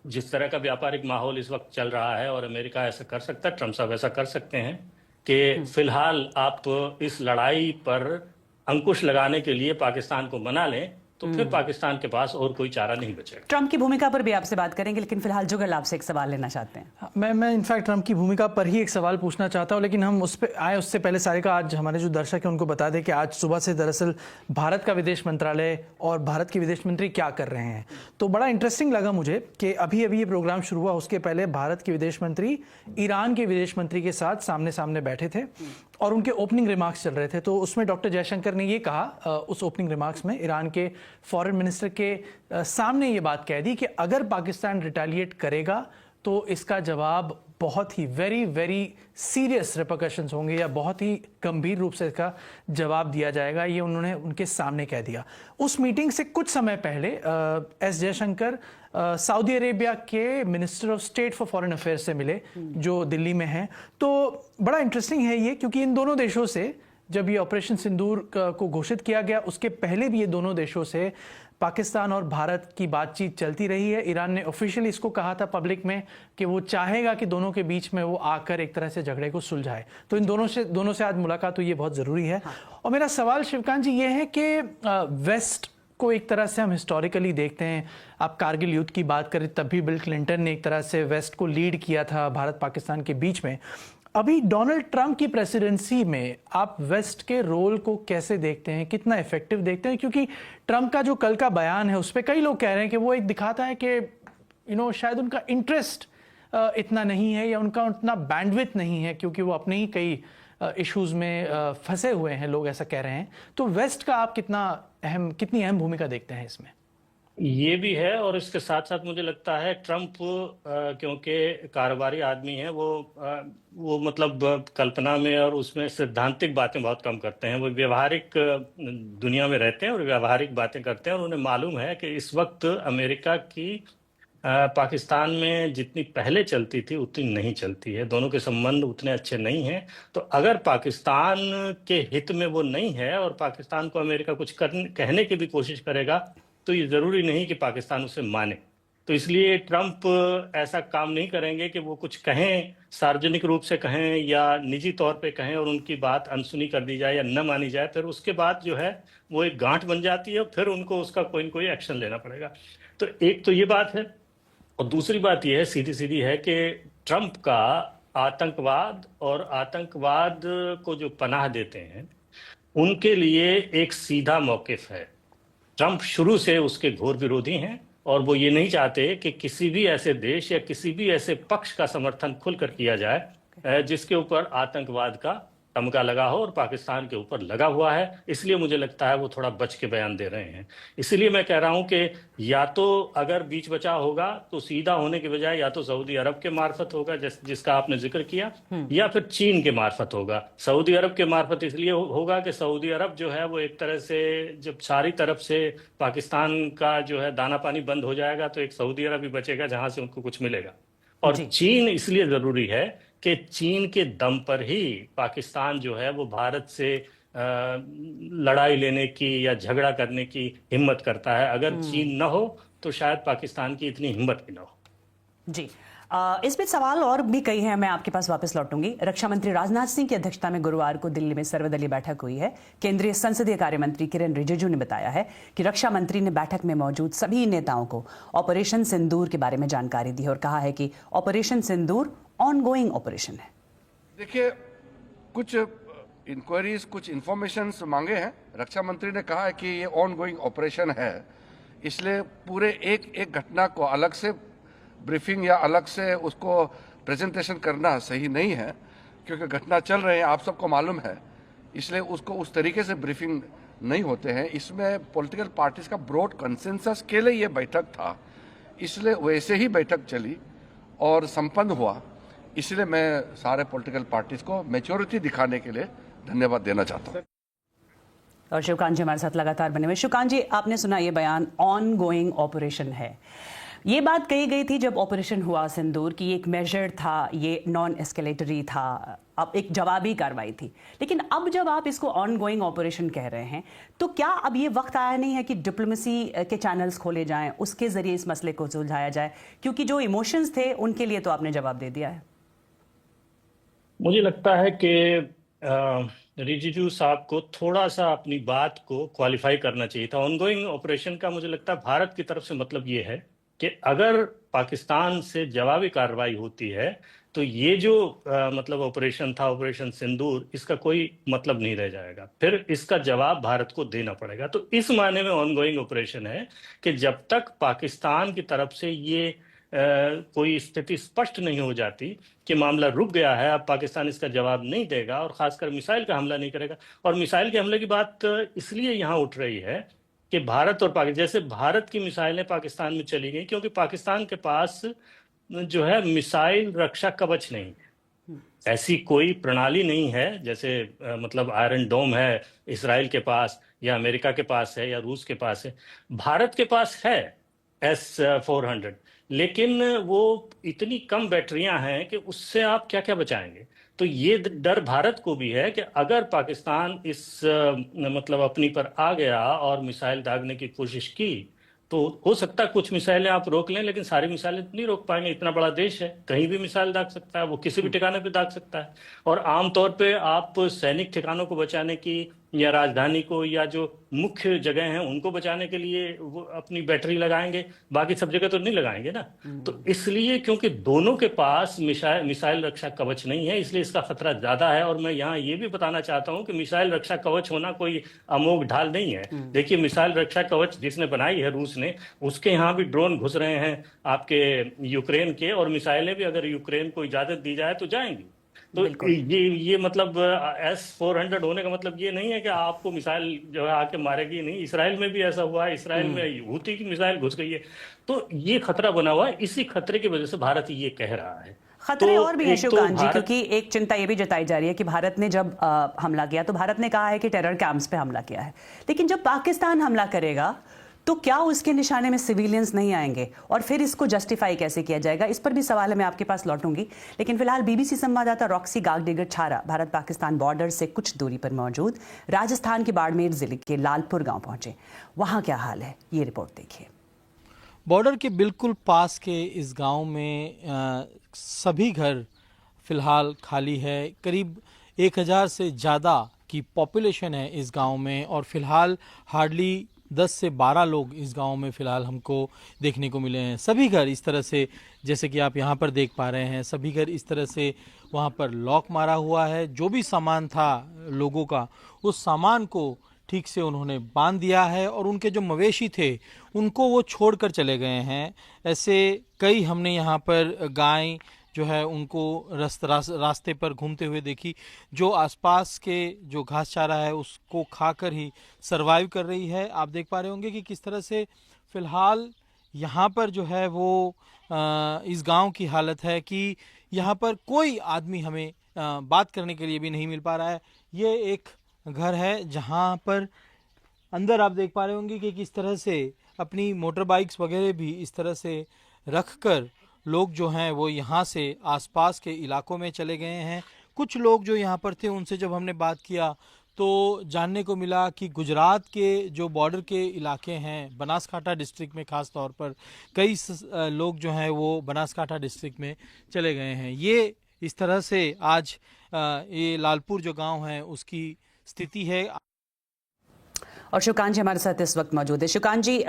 जिस तरह का व्यापारिक माहौल इस वक्त चल रहा है, और अमेरिका ऐसा कर सकता है, ट्रंप साहब ऐसा कर सकते हैं कि फिलहाल आप इस लड़ाई पर अंकुश लगाने के लिए पाकिस्तान को मना लें, तो फिर पाकिस्तान के पास और कोई चारा नहीं बचेगा। ट्रंप की भूमिका पर भी आपसे बात करेंगे, लेकिन फिलहाल जुगल आपसे एक सवाल लेना चाहते हैं। मैं इनफैक्ट ट्रंप की भूमिका पर ही एक सवाल पूछना चाहता हूं, लेकिन हम उस पर आए उससे पहले सारिका, आज हमारे जो दर्शक हैं उनको बता दें कि आज सुबह से दरअसल भारत का विदेश मंत्रालय और भारत के विदेश मंत्री क्या कर रहे हैं। तो बड़ा इंटरेस्टिंग लगा मुझे कि अभी ये प्रोग्राम शुरू हुआ, उसके पहले भारत के विदेश मंत्री ईरान के विदेश मंत्री के साथ सामने सामने बैठे थे और उनके ओपनिंग रिमार्क्स चल रहे थे। तो उसमें डॉक्टर जयशंकर ने ये कहा, उस ओपनिंग रिमार्क्स में ईरान के फॉरेन मिनिस्टर के सामने ये बात कह दी कि अगर पाकिस्तान रिटेलिएट करेगा तो इसका जवाब बहुत ही वेरी वेरी सीरियस रिपरकशंस होंगे, या बहुत ही गंभीर रूप से इसका जवाब दिया जाएगा। ये उन्होंने उनके सामने कह दिया। उस मीटिंग से कुछ समय पहले एस जयशंकर सऊदी अरेबिया के minister of state for foreign affairs से मिले, जो दिल्ली में हैं। तो बड़ा इंटरेस्टिंग है ये, क्योंकि इन दोनों देशों से जब ये ऑपरेशन सिंदूर को घोषित किया गया, उसके पहले भी ये दोनों देशों से पाकिस्तान और भारत की बातचीत चलती रही है। ईरान ने ऑफिशियली इसको कहा था पब्लिक में कि वो चाहेगा कि दोनों के बीच में वो आकर एक तरह से झगड़े को सुलझाए। तो इन दोनों से आज मुलाकात हुई, ये बहुत ज़रूरी है। और मेरा सवाल शिवकांत जी ये है कि वेस्ट को एक तरह से हम हिस्टोरिकली देखते हैं। आप कारगिल युद्ध की बात करें, तब भी बिल क्लिंटन ने एक तरह से वेस्ट को लीड किया था भारत पाकिस्तान के बीच में। अभी डोनाल्ड ट्रंप की प्रेसिडेंसी में आप वेस्ट के रोल को कैसे देखते हैं, कितना इफेक्टिव देखते हैं? क्योंकि ट्रंप का जो कल का बयान है उस पर कई लोग कह रहे हैं कि वो एक दिखाता है कि शायद उनका इंटरेस्ट इतना नहीं है, या उनका उतना बैंडविड्थ नहीं है, क्योंकि वो अपने ही कई इश्यूज में फंसे हुए हैं, लोग ऐसा कह रहे हैं। तो वेस्ट का आप कितनी अहम भूमिका देखते हैं इसमें? ये भी है, और इसके साथ साथ मुझे लगता है ट्रंप क्योंकि कारोबारी आदमी है, वो मतलब कल्पना में और उसमें सैद्धांतिक बातें बहुत कम करते हैं। वो व्यवहारिक दुनिया में रहते हैं और व्यवहारिक बातें करते हैं, और उन्हें मालूम है कि इस वक्त अमेरिका की पाकिस्तान में जितनी पहले चलती थी उतनी नहीं चलती है, दोनों के संबंध उतने अच्छे नहीं हैं। तो अगर पाकिस्तान के हित में वो नहीं है और पाकिस्तान को अमेरिका कुछ कहने की भी कोशिश करेगा, तो ये जरूरी नहीं कि पाकिस्तान उसे माने। तो इसलिए ट्रंप ऐसा काम नहीं करेंगे कि वो कुछ कहें, सार्वजनिक रूप से कहें या निजी तौर पे कहें और उनकी बात अनसुनी कर दी जाए या न मानी जाए, फिर उसके बाद जो है वो एक गांठ बन जाती है और फिर उनको उसका कोई न कोई एक्शन लेना पड़ेगा। तो एक तो ये बात है, और दूसरी बात ये है, सीधी सीधी है, कि ट्रंप का आतंकवाद और आतंकवाद को जो पनाह देते हैं उनके लिए एक सीधा मौकिफ है। ट्रंप शुरू से उसके घोर विरोधी हैं और वो ये नहीं चाहते कि किसी भी ऐसे देश या किसी भी ऐसे पक्ष का समर्थन खुलकर किया जाए जिसके ऊपर आतंकवाद का तमगा लगा हो और पाकिस्तान के ऊपर लगा हुआ है, इसलिए मुझे लगता है वो थोड़ा बच के बयान दे रहे हैं। इसलिए मैं कह रहा हूं कि या तो अगर बीच बचाव होगा तो सीधा होने के बजाय या तो सऊदी अरब के मार्फत होगा जिसका आपने जिक्र किया, या फिर चीन के मार्फत होगा। सऊदी अरब के मार्फत इसलिए होगा कि सऊदी अरब जो है वो एक तरह से जब सारी तरफ से पाकिस्तान का जो है दाना पानी बंद हो जाएगा तो एक सऊदी अरब ही बचेगा जहां से उनको कुछ मिलेगा। और चीन इसलिए जरूरी है कि चीन के दम पर ही पाकिस्तान जो है वो भारत से लड़ाई लेने की या झगड़ा करने की हिम्मत करता है। अगर चीन न हो तो शायद पाकिस्तान की इतनी हिम्मत भी न हो। जी, इस बीच सवाल और भी कई हैं, मैं आपके पास वापस लौटूंगी। रक्षा मंत्री राजनाथ सिंह की अध्यक्षता में गुरुवार को दिल्ली में सर्वदलीय बैठक हुई है। केंद्रीय संसदीय कार्य मंत्री किरेन रिजिजू ने बताया है कि रक्षा मंत्री ने बैठक में मौजूद सभी नेताओं को ऑपरेशन सिंदूर के बारे में जानकारी दी और कहा है कि ऑपरेशन सिंदूर ऑनगोइंग ऑपरेशन है। देखिए, कुछ इंक्वायरीज, कुछ इंफॉर्मेशन मांगे हैं। रक्षा मंत्री ने कहा है कि ये ऑनगोइंग ऑपरेशन है, इसलिए पूरे एक घटना को अलग से ब्रीफिंग या अलग से उसको प्रेजेंटेशन करना सही नहीं है, क्योंकि घटना चल रहे हैं, आप सबको मालूम है, इसलिए उसको उस तरीके से ब्रीफिंग नहीं होते हैं। इसमें पॉलिटिकल पार्टीज का ब्रॉड कंसेंसस के लिए ये बैठक था, इसलिए वैसे ही बैठक चली और संपन्न हुआ। इसलिए मैं सारे पॉलिटिकल पार्टीज को मैच्योरिटी दिखाने के लिए धन्यवाद देना चाहता हूँ। और शिवकांत जी हमारे साथ लगातार बने हुए। शिवकांत जी, आपने सुना ये बयान ऑन गोइंग ऑपरेशन है। ये बात कही गई थी जब ऑपरेशन हुआ सिंदूर की, एक मेजर था, ये नॉन एस्केलेटरी था, अब एक जवाबी कार्रवाई थी। लेकिन अब जब आप इसको ऑन गोइंग ऑपरेशन कह रहे हैं तो क्या अब ये वक्त आया नहीं है कि डिप्लोमेसी के चैनल्स खोले जाएं, उसके जरिए इस मसले को सुलझाया जाए? क्योंकि जो इमोशंस थे उनके लिए तो आपने जवाब दे दिया है। मुझे लगता है कि रिजिजू साहब को थोड़ा सा अपनी बात को क्वालिफाई करना चाहिए था। ऑनगोइंग ऑपरेशन का मुझे लगता है भारत की तरफ से मतलब ये है कि अगर पाकिस्तान से जवाबी कार्रवाई होती है तो ये जो मतलब ऑपरेशन था, ऑपरेशन सिंदूर, इसका कोई मतलब नहीं रह जाएगा, फिर इसका जवाब भारत को देना पड़ेगा। तो इस मायने में ऑनगोइंग ऑपरेशन है कि जब तक पाकिस्तान की तरफ से ये कोई स्थिति स्पष्ट नहीं हो जाती कि मामला रुक गया है, अब पाकिस्तान इसका जवाब नहीं देगा और खासकर मिसाइल का हमला नहीं करेगा। और मिसाइल के हमले की बात इसलिए यहाँ उठ रही है कि भारत और पाकिस्तान, जैसे भारत की मिसाइलें पाकिस्तान में चली गई क्योंकि पाकिस्तान के पास जो है मिसाइल रक्षा कवच नहीं है, ऐसी कोई प्रणाली नहीं है जैसे मतलब आयरन डोम है इजराइल के पास या अमेरिका के पास है या रूस के पास है। भारत के पास है S-400, लेकिन वो इतनी कम बैटरियां हैं कि उससे आप क्या क्या बचाएंगे। तो ये डर भारत को भी है कि अगर पाकिस्तान इस मतलब अपनी पर आ गया और मिसाइल दागने की कोशिश की तो हो सकता है कुछ मिसाइलें आप रोक लें, लेकिन सारी मिसाइलें नहीं रोक पाएंगे। इतना बड़ा देश है, कहीं भी मिसाइल दाग सकता है, वो किसी भी ठिकाने पे दाग सकता है। और आमतौर पे आप सैनिक ठिकानों को बचाने की या राजधानी को या जो मुख्य जगह हैं उनको बचाने के लिए वो अपनी बैटरी लगाएंगे, बाकी सब जगह तो नहीं लगाएंगे ना। तो इसलिए क्योंकि दोनों के पास मिसाइल रक्षा कवच नहीं है, इसलिए इसका खतरा ज्यादा है। और मैं यहाँ ये भी बताना चाहता हूँ कि मिसाइल रक्षा कवच होना कोई अमोघ ढाल नहीं है। देखिए, मिसाइल रक्षा कवच जिसने बनाई है रूस ने, उसके यहाँ भी ड्रोन घुस रहे हैं आपके यूक्रेन के, और मिसाइलें भी अगर यूक्रेन को इजाजत दी जाए तो जाएंगी। तो ये मतलब S-400 होने का मतलब ये नहीं है कि आपको मिसाइल जो है आके मारेगी नहीं। इसराइल में भी ऐसा हुआ है, इसराइल में हूती की मिसाइल घुस गई है। तो ये खतरा बना हुआ है, इसी खतरे की वजह से भारत ये कह रहा है। खतरे और भी है शिवकांत जी, क्योंकि एक चिंता ये भी जताई जा रही है कि भारत ने जब हमला किया तो भारत ने कहा है कि टेरर कैंप्स पे हमला किया है, लेकिन जब पाकिस्तान हमला करेगा तो क्या उसके निशाने में सिविलियंस नहीं आएंगे और फिर इसको जस्टिफाई कैसे किया जाएगा? इस पर भी सवाल है, मैं आपके पास लौटूंगी। लेकिन फिलहाल बीबीसी संवाददाता रॉक्सी गागडिगर छारा भारत पाकिस्तान बॉर्डर से कुछ दूरी पर मौजूद राजस्थान के बाड़मेर जिले के लालपुर गांव पहुंचे। वहां क्या हाल है, ये रिपोर्ट देखिए। बॉर्डर के बिल्कुल पास के इस गांव में सभी घर फिलहाल खाली है। करीब 1000 से ज़्यादा की पॉपुलेशन है इस गांव में और फिलहाल हार्डली 10 से 12 लोग इस गांव में फ़िलहाल हमको देखने को मिले हैं। सभी घर इस तरह से, जैसे कि आप यहां पर देख पा रहे हैं, सभी घर इस तरह से वहां पर लॉक मारा हुआ है। जो भी सामान था लोगों का, उस सामान को ठीक से उन्होंने बांध दिया है और उनके जो मवेशी थे उनको वो छोड़कर चले गए हैं। ऐसे कई हमने यहाँ पर गाय जो है उनको रास्ते पर घूमते हुए देखी, जो आसपास के जो घास चारा है उसको खाकर ही सरवाइव कर रही है। आप देख पा रहे होंगे कि किस तरह से फिलहाल यहाँ पर जो है वो इस गांव की हालत है कि यहाँ पर कोई आदमी हमें बात करने के लिए भी नहीं मिल पा रहा है। ये एक घर है जहाँ पर अंदर आप देख पा रहे होंगे कि किस तरह से अपनी मोटर बाइक्स वगैरह भी इस तरह से रखकर लोग जो हैं वो यहाँ से आसपास के इलाकों में चले गए हैं। कुछ लोग जो यहाँ पर थे उनसे जब हमने बात किया तो जानने को मिला कि गुजरात के जो बॉर्डर के इलाके हैं, बनासकांठा डिस्ट्रिक्ट में ख़ास तौर पर कई लोग जो हैं वो बनासकांठा डिस्ट्रिक्ट में चले गए हैं। ये इस तरह से आज ये लालपुर जो गांव है उसकी स्थिति है। और शुकान जी हमारे साथ इस वक्त मौजूद है। शुकान जी,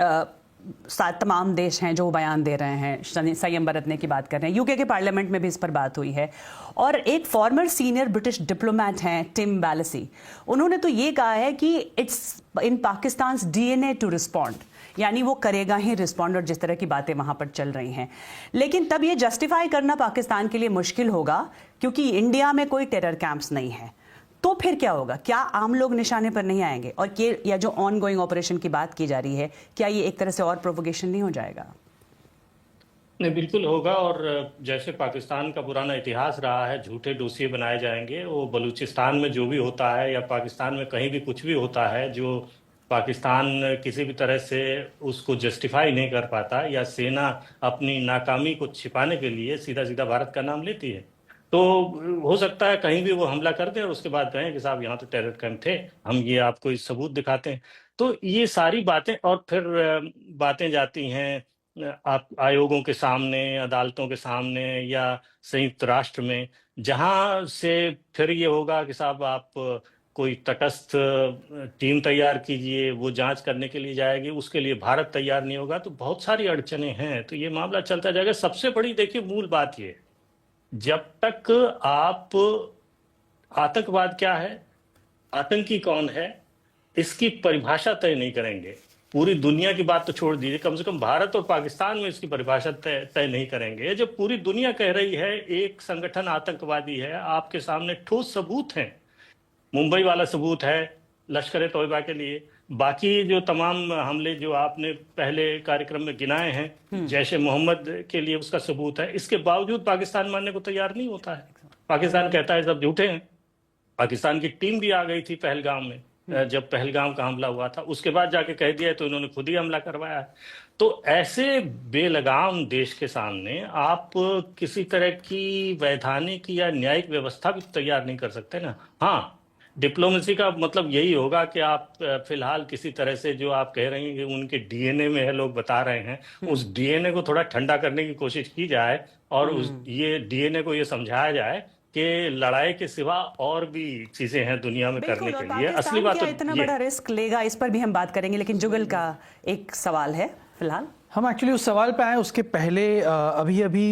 तमाम देश हैं जो बयान दे रहे हैं, संयम बरतने की बात कर रहे हैं। यूके के पार्लियामेंट में भी इस पर बात हुई है और एक फॉर्मर सीनियर ब्रिटिश डिप्लोमेट हैं टिम बैलेसी, उन्होंने तो ये कहा है कि it's in Pakistan DNA to respond, यानी वो करेगा ही रिस्पॉन्ड, और जिस तरह की बातें वहां पर चल रही हैं। लेकिन तब ये जस्टिफाई करना पाकिस्तान के लिए मुश्किल होगा क्योंकि इंडिया में कोई टेरर कैंप्स नहीं है। तो फिर क्या होगा? क्या आम लोग निशाने पर नहीं आएंगे? और या जो ऑन गोइंग ऑपरेशन की बात की जा रही है, क्या ये एक तरह से और प्रोवोकेशन नहीं हो जाएगा? नहीं, बिल्कुल होगा। और जैसे पाकिस्तान का पुराना इतिहास रहा है, झूठे डोसिए बनाए जाएंगे। वो बलूचिस्तान में जो भी होता है या पाकिस्तान में कहीं भी कुछ भी होता है जो पाकिस्तान किसी भी तरह से उसको जस्टिफाई नहीं कर पाता, या सेना अपनी नाकामी को छिपाने के लिए सीधा सीधा भारत का नाम लेती है, तो हो सकता है कहीं भी वो हमला कर दे और उसके बाद कहें कि साहब यहाँ तो टेरर कैंप थे, हम ये आपको इस सबूत दिखाते हैं। तो ये सारी बातें, और फिर बातें जाती हैं आप आयोगों के सामने, अदालतों के सामने या संयुक्त राष्ट्र में, जहाँ से फिर ये होगा कि साहब आप कोई तटस्थ टीम तैयार कीजिए, वो जांच करने के लिए जाएगी, उसके लिए भारत तैयार नहीं होगा। तो बहुत सारी अड़चने हैं, तो ये मामला चलता जाएगा। सबसे बड़ी देखिए मूल बात ये, जब तक आप आतंकवाद क्या है, आतंकी कौन है, इसकी परिभाषा तय नहीं करेंगे, पूरी दुनिया की बात तो छोड़ दीजिए, कम से कम भारत और पाकिस्तान में इसकी परिभाषा तय नहीं करेंगे, जब पूरी दुनिया कह रही है एक संगठन आतंकवादी है, आपके सामने ठोस सबूत हैं, मुंबई वाला सबूत है लश्कर ए तोयबा के लिए, बाकी जो तमाम हमले जो आपने पहले कार्यक्रम में गिनाए हैं जैश ए मोहम्मद के लिए उसका सबूत है, इसके बावजूद पाकिस्तान मानने को तैयार नहीं होता है। पाकिस्तान कहता है सब झूठे हैं। पाकिस्तान की टीम भी आ गई थी पहलगाम में, जब पहलगाम का हमला हुआ था, उसके बाद जाके कह दिया तो इन्होंने खुद ही हमला करवाया। तो ऐसे बेलगाम देश के सामने आप किसी तरह की वैधानिक या न्यायिक व्यवस्था भी तैयार नहीं कर सकते ना। हाँ, डिप्लोमेसी का मतलब यही होगा कि आप फिलहाल किसी तरह से जो आप कह रहे हैं कि उनके डीएनए में है, लोग बता रहे हैं, उस डीएनए को थोड़ा ठंडा करने की कोशिश की जाए और उस ये डीएनए को ये समझाया जाए कि लड़ाई के सिवा और भी चीजें हैं दुनिया में करने के लिए। असली बात तो इतना बड़ा रिस्क लेगा, इस पर भी हम बात करेंगे, लेकिन जुगल का एक सवाल है फिलहाल। हम एक्चुअली उस सवाल पे आए, उसके पहले अभी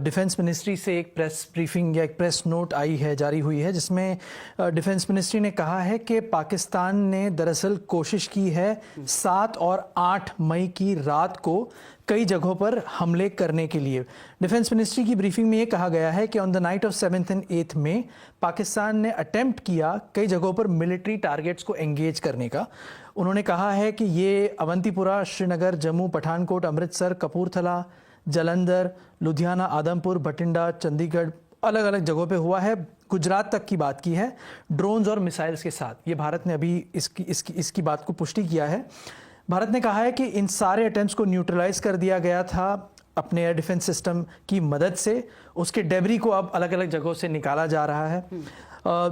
डिफेंस मिनिस्ट्री से एक प्रेस ब्रीफिंग या एक प्रेस नोट आई है, जारी हुई है, जिसमें डिफेंस मिनिस्ट्री ने कहा है कि पाकिस्तान ने दरअसल कोशिश की है 7 और 8 मई की रात को कई जगहों पर हमले करने के लिए। डिफेंस मिनिस्ट्री की ब्रीफिंग में ये कहा गया है कि on the night of 7th and 8th में पाकिस्तान ने अटेम्प्ट किया कई जगहों पर मिलिट्री टारगेट्स को एंगेज करने का। उन्होंने कहा है कि ये अवंतीपुरा, श्रीनगर, जम्मू, पठानकोट, अमृतसर, कपूरथला, जलंधर, लुधियाना, आदमपुर, बठिंडा, चंडीगढ़, अलग अलग जगहों पे हुआ है। गुजरात तक की बात की है, ड्रोन्स और मिसाइल्स के साथ। ये भारत ने अभी इसकी बात को पुष्टि किया है। भारत ने कहा है कि इन सारे अटेम्प्ट्स को न्यूट्रलाइज कर दिया गया था अपने एयर डिफेंस सिस्टम की मदद से। उसके डेब्री को अब अलग अलग जगहों से निकाला जा रहा है।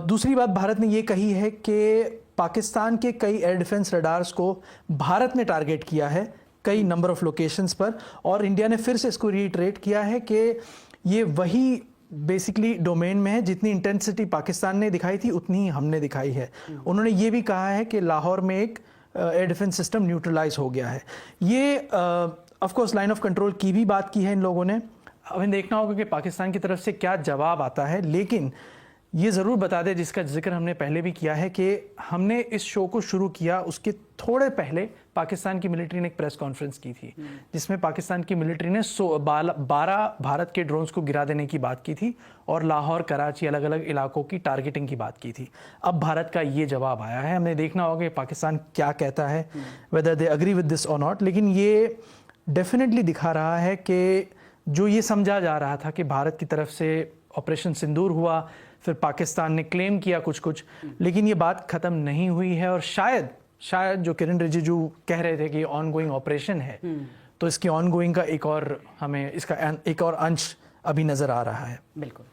दूसरी बात भारत ने ये कही है कि पाकिस्तान के कई एयर डिफेंस रडार्स को भारत ने टारगेट किया है कई नंबर ऑफ लोकेशंस पर, और इंडिया ने फिर से इसको रीइटरेट किया है कि ये वही बेसिकली डोमेन में है, जितनी इंटेंसिटी पाकिस्तान ने दिखाई थी उतनी ही हमने दिखाई है। उन्होंने ये भी कहा है कि लाहौर में एक एयर डिफेंस सिस्टम न्यूट्रलाइज हो गया है। ये of course line of control की भी बात की है इन लोगों ने। हमें देखना होगा कि पाकिस्तान की तरफ से क्या जवाब आता है, लेकिन ये ज़रूर बता दें, जिसका जिक्र हमने पहले भी किया है, कि हमने इस शो को शुरू किया उसके थोड़े पहले पाकिस्तान की मिलिट्री ने एक प्रेस कॉन्फ्रेंस की थी, जिसमें पाकिस्तान की मिलिट्री ने 12 भारत के ड्रोन्स को गिरा देने की बात की थी और लाहौर, कराची, अलग अलग इलाकों की टारगेटिंग की बात की थी। अब भारत का ये जवाब आया है। हमने देखना होगा कि पाकिस्तान क्या कहता है, whether they agree with this और नॉट। लेकिन ये डेफिनेटली दिखा रहा है कि जो ये समझा जा रहा था कि भारत की तरफ से ऑपरेशन सिंदूर हुआ, फिर पाकिस्तान ने क्लेम किया कुछ, लेकिन ये बात ख़त्म नहीं हुई है। और शायद जो किरण रिजिजू कह रहे थे कि ऑन गोइंग ऑपरेशन है, तो इसकी ऑन गोइंग का हमें इसका एक और अंश अभी नज़र आ रहा है। बिल्कुल।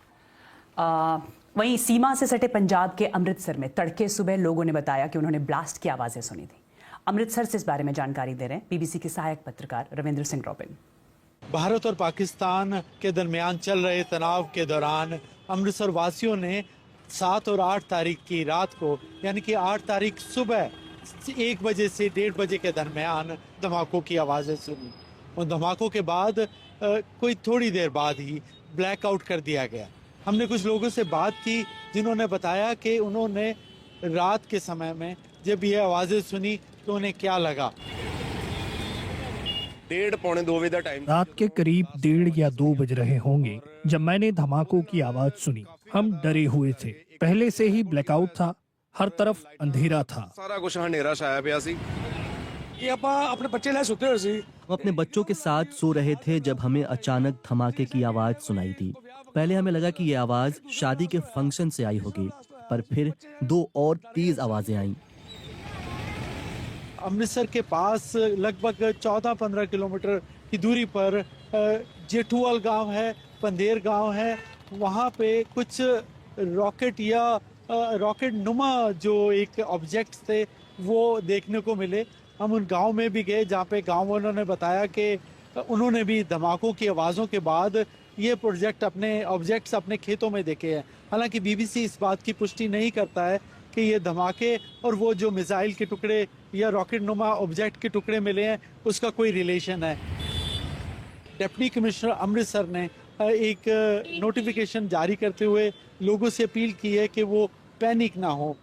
वहीं सीमा से सटे पंजाब के अमृतसर में तड़के सुबह लोगों ने बताया कि उन्होंने ब्लास्ट की आवाज़ें सुनी थी। अमृतसर से इस बारे में जानकारी दे रहे हैं बीबीसी के सहायक पत्रकार रविंद्र सिंह रॉबिन। भारत और पाकिस्तान के दरमियान चल रहे तनाव के दौरान अमृतसर वासियों ने 7 और 8 तारीख की रात को, यानी कि 8 तारीख सुबह 1 बजे से 1:30 बजे के दरमियान धमाकों की आवाज़ें सुनी। उन धमाकों के बाद कोई थोड़ी देर बाद ही ब्लैकआउट कर दिया गया। हमने कुछ लोगों से बात की जिन्होंने बताया कि उन्होंने रात के समय में जब ये आवाज़ें सुनी तो उन्हें क्या लगा। 1:30-2 बजे का टाइम, रात के करीब 1:30 या 2 बज रहे होंगे जब मैंने धमाकों की आवाज सुनी। हम डरे हुए थे, पहले से ही ब्लैकआउट था, हर तरफ अंधेरा था। सारा कुछ हनेरा छाया पिया सी। ये अपने बच्चे ले सुते हुए सी। हम अपने बच्चों के साथ सो रहे थे जब हमें अचानक धमाके की आवाज सुनाई दी। पहले हमें लगा कि ये आवाज शादी के फंक्शन से आई होगी, पर फिर 2 और तेज आवाजें आईं। अमृतसर के पास लगभग 14-15 किलोमीटर की दूरी पर जेठूवाल गांव है, पंदेर गांव है। वहां पे कुछ रॉकेट या रॉकेट नुमा जो एक ऑब्जेक्ट्स थे वो देखने को मिले। हम उन गांव में भी गए जहाँ पे गांव वालों ने बताया कि उन्होंने भी धमाकों की आवाज़ों के बाद ये ऑब्जेक्ट्स अपने खेतों में देखे हैं। हालांकि बीबीसी इस बात की पुष्टि नहीं करता है कि ये धमाके और वो जो मिसाइल के टुकड़े या रॉकेट नुमा ऑब्जेक्ट के टुकड़े मिले हैं उसका कोई रिलेशन है। डिप्टी कमिश्नर अमृतसर ने एक नोटिफिकेशन जारी करते हुए लोगों से अपील की है कि वो पैनिक ना हो।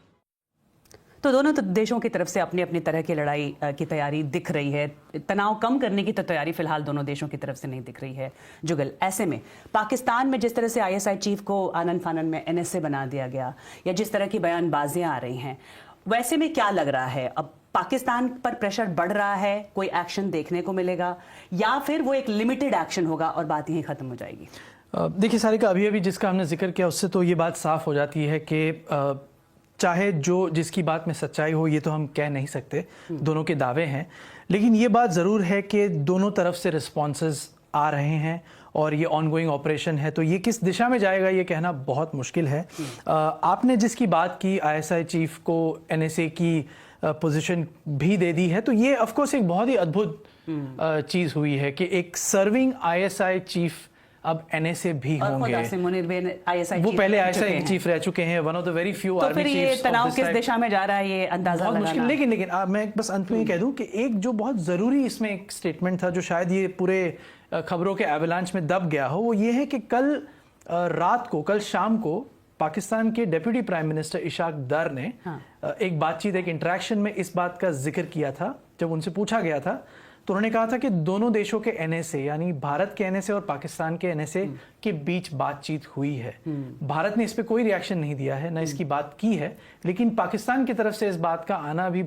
तो दोनों देशों की तरफ से अपनी अपनी तरह की लड़ाई की तैयारी दिख रही है। तनाव कम करने की तो तैयारी फिलहाल दोनों देशों की तरफ से नहीं दिख रही है। जुगल, ऐसे में पाकिस्तान में जिस तरह से आईएसआई चीफ को आनन फानन में एनएसए बना दिया गया, या जिस तरह की बयानबाजियां आ रही हैं, वैसे में क्या लग रहा है, अब पाकिस्तान पर प्रेशर बढ़ रहा है, कोई एक्शन देखने को मिलेगा, या फिर वो एक लिमिटेड एक्शन होगा और बात यहीं खत्म हो जाएगी? देखिए सारिका, अभी जिसका हमने जिक्र किया उससे तो ये बात साफ हो जाती है कि चाहे जिसकी बात में सच्चाई हो, ये तो हम कह नहीं सकते, दोनों के दावे हैं, लेकिन ये बात ज़रूर है कि दोनों तरफ से रिस्पॉन्सेज आ रहे हैं और ये ऑनगोइंग ऑपरेशन है। तो ये किस दिशा में जाएगा ये कहना बहुत मुश्किल है। आपने जिसकी बात की, आईएसआई चीफ को एनएसए की पोजीशन भी दे दी है, तो ये ऑफकोर्स एक बहुत ही अद्भुत चीज़ हुई है कि एक सर्विंग आईएसआई चीफ अब एनएसए भी होंगे। वो पहले आईएसआई चीफ रह चुके हैं, one of the very few army chiefs. तो फिर ये तनाव किस दिशा में जा रहा है ये अंदाजा बहुत मुश्किल। लगाना। लेकिन मैं बस अंत में कह दूं कि एक जो बहुत ज़रूरी इसमें एक स्टेटमेंट था जो शायद ये पूरे खबरों के एवलांच में दब गया हो, वो ये है कि कल शाम को पाकिस्तान के डेप्यूटी प्राइम मिनिस्टर इशाक दर ने एक इंटरेक्शन में इस बात का जिक्र किया था। जब उनसे पूछा गया था तो उन्होंने कहा था कि दोनों देशों के एनएसए, यानी भारत के एनएसए और पाकिस्तान के एनएसए के बीच बातचीत हुई है। भारत ने इस पे कोई रिएक्शन नहीं दिया है, न इसकी बात की है, लेकिन पाकिस्तान की तरफ से इस बात का आना भी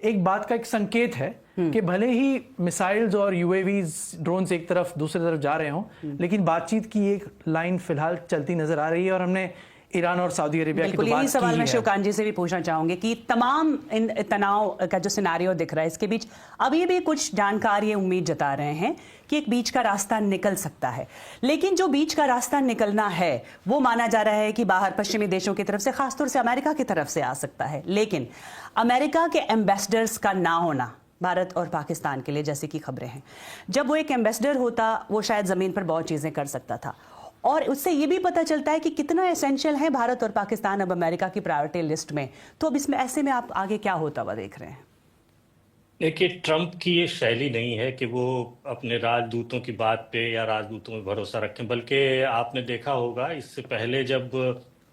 एक बात का एक संकेत है कि भले ही मिसाइल्स और यूएवीज, ड्रोन्स एक तरफ दूसरी तरफ जा रहे हों, लेकिन बातचीत की एक लाइन फिलहाल चलती नजर आ रही है। और हमने ईरान और सऊदी अरेबिया की तो बात की है। सवाल मैं शिवकांत जी से भी पूछना चाहूंगी कि तमाम इन तनाव का जो सिनेरियो दिख रहा है, इसके बीच अभी भी कुछ जानकार ये उम्मीद जता रहे हैं कि एक बीच का रास्ता निकल सकता है, लेकिन जो बीच का रास्ता निकलना है वो माना जा रहा है कि बाहर पश्चिमी देशों की तरफ से, खासतौर से अमेरिका की तरफ से आ सकता है। लेकिन अमेरिका के एम्बेसडर्स का ना होना भारत और पाकिस्तान के लिए, जैसे कि खबरें हैं, जब वो एक एम्बेसडर होता वो शायद जमीन पर बहुत चीजें कर सकता था। और उससे ये भी पता चलता है कि कितना एसेंशियल है भारत और पाकिस्तान अब अमेरिका की प्रायोरिटी लिस्ट में। तो अब इसमें ऐसे में आप आगे क्या होता हुआ देख रहे हैं? देखिए, ट्रंप की ये शैली नहीं है कि वो अपने राजदूतों की बात पे या राजदूतों में भरोसा रखें, बल्कि आपने देखा होगा इससे पहले जब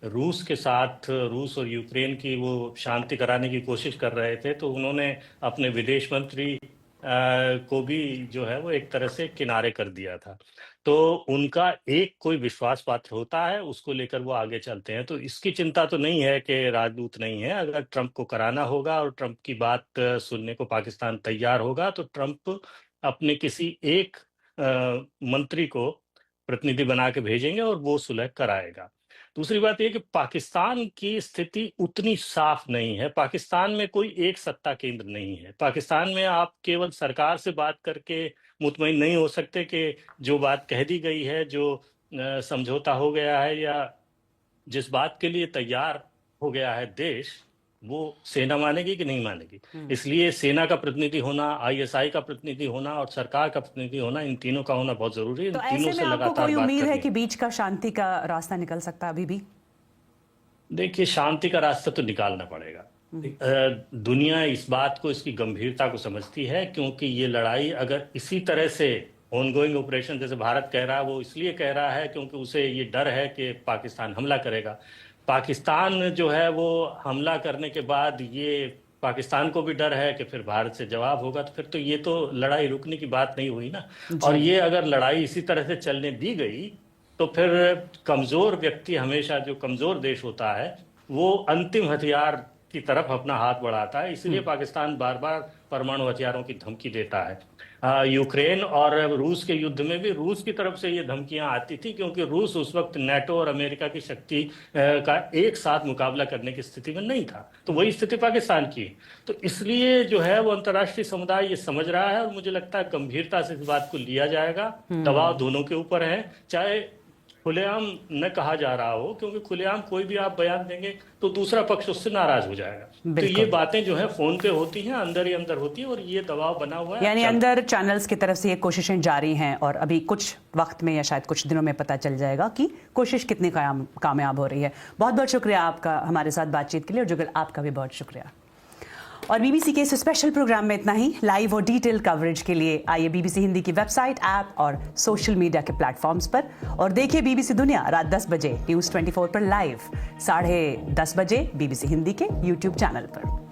रूस के साथ, रूस और यूक्रेन की वो शांति कराने की कोशिश कर रहे थे, तो उन्होंने अपने विदेश मंत्री को भी जो है वो एक तरह से किनारे कर दिया था। तो उनका एक कोई विश्वास पात्र होता है, उसको लेकर वो आगे चलते हैं। तो इसकी चिंता तो नहीं है कि राजदूत नहीं है। अगर ट्रंप को कराना होगा और ट्रंप की बात सुनने को पाकिस्तान तैयार होगा, तो ट्रंप अपने किसी एक मंत्री को प्रतिनिधि बना के भेजेंगे और वो सुलह कराएगा। दूसरी बात यह कि पाकिस्तान की स्थिति उतनी साफ नहीं है। पाकिस्तान में कोई एक सत्ता केंद्र नहीं है। पाकिस्तान में आप केवल सरकार से बात करके मुतमईन नहीं हो सकते कि जो बात कह दी गई है, जो समझौता हो गया है, या जिस बात के लिए तैयार हो गया है देश, वो सेना मानेगी कि नहीं मानेगी। इसलिए सेना का प्रतिनिधि होना, आईएसआई का प्रतिनिधि होना और सरकार का प्रतिनिधि होना, इन तीनों का होना बहुत जरूरी है। तो इन तीनों ऐसे से में आपको लगातार कोई बात उम्मीद है करनी कि बीच का शांति का रास्ता निकल सकता है अभी भी? देखिए, शांति का रास्ता तो निकालना पड़ेगा। दुनिया इस बात को, इसकी गंभीरता को समझती है, क्योंकि ये लड़ाई अगर इसी तरह से ऑनगोइंग ऑपरेशन जैसे भारत कह रहा है, वो इसलिए कह रहा है क्योंकि उसे ये डर है कि पाकिस्तान हमला करेगा। पाकिस्तान जो है वो हमला करने के बाद ये पाकिस्तान को भी डर है कि फिर भारत से जवाब होगा, तो फिर तो ये तो लड़ाई रुकने की बात नहीं हुई ना। और ये अगर लड़ाई इसी तरह से चलने दी गई तो फिर कमजोर व्यक्ति, हमेशा जो कमजोर देश होता है, वो अंतिम हथियार की तरफ अपना हाथ बढ़ाता है। इसलिए पाकिस्तान बार बार परमाणु हथियारों की धमकी देता है। यूक्रेन और रूस के युद्ध में भी रूस की तरफ से ये धमकियां आती थी, क्योंकि रूस उस वक्त नाटो और अमेरिका की शक्ति का एक साथ मुकाबला करने की स्थिति में नहीं था। तो वही स्थिति पाकिस्तान की है। तो इसलिए जो है वो अंतर्राष्ट्रीय समुदाय ये समझ रहा है, और मुझे लगता है गंभीरता से इस बात को लिया जाएगा। दबाव दोनों के ऊपर है, चाहे खुलेआम न कहा जा रहा हो, क्योंकि खुलेआम कोई भी आप बयान देंगे तो दूसरा पक्ष उससे नाराज हो जाएगा। तो ये बातें जो है फोन पे होती हैं, अंदर ही अंदर होती है, और ये दबाव बना हुआ है। यानी अंदर चैनल्स की तरफ से ये कोशिशें जारी हैं, और अभी कुछ वक्त में या शायद कुछ दिनों में पता चल जाएगा कि कोशिश कितनी कामयाब हो रही है। बहुत बहुत शुक्रिया आपका हमारे साथ बातचीत के लिए, और जुगल आपका भी बहुत शुक्रिया। और बीबीसी के इस स्पेशल प्रोग्राम में इतना ही। लाइव और डिटेल कवरेज के लिए आइए बीबीसी हिंदी की वेबसाइट, ऐप और सोशल मीडिया के प्लेटफॉर्म्स पर, और देखिए बीबीसी दुनिया रात 10 बजे News 24 पर लाइव, 10:30 बजे बीबीसी हिंदी के YouTube चैनल पर।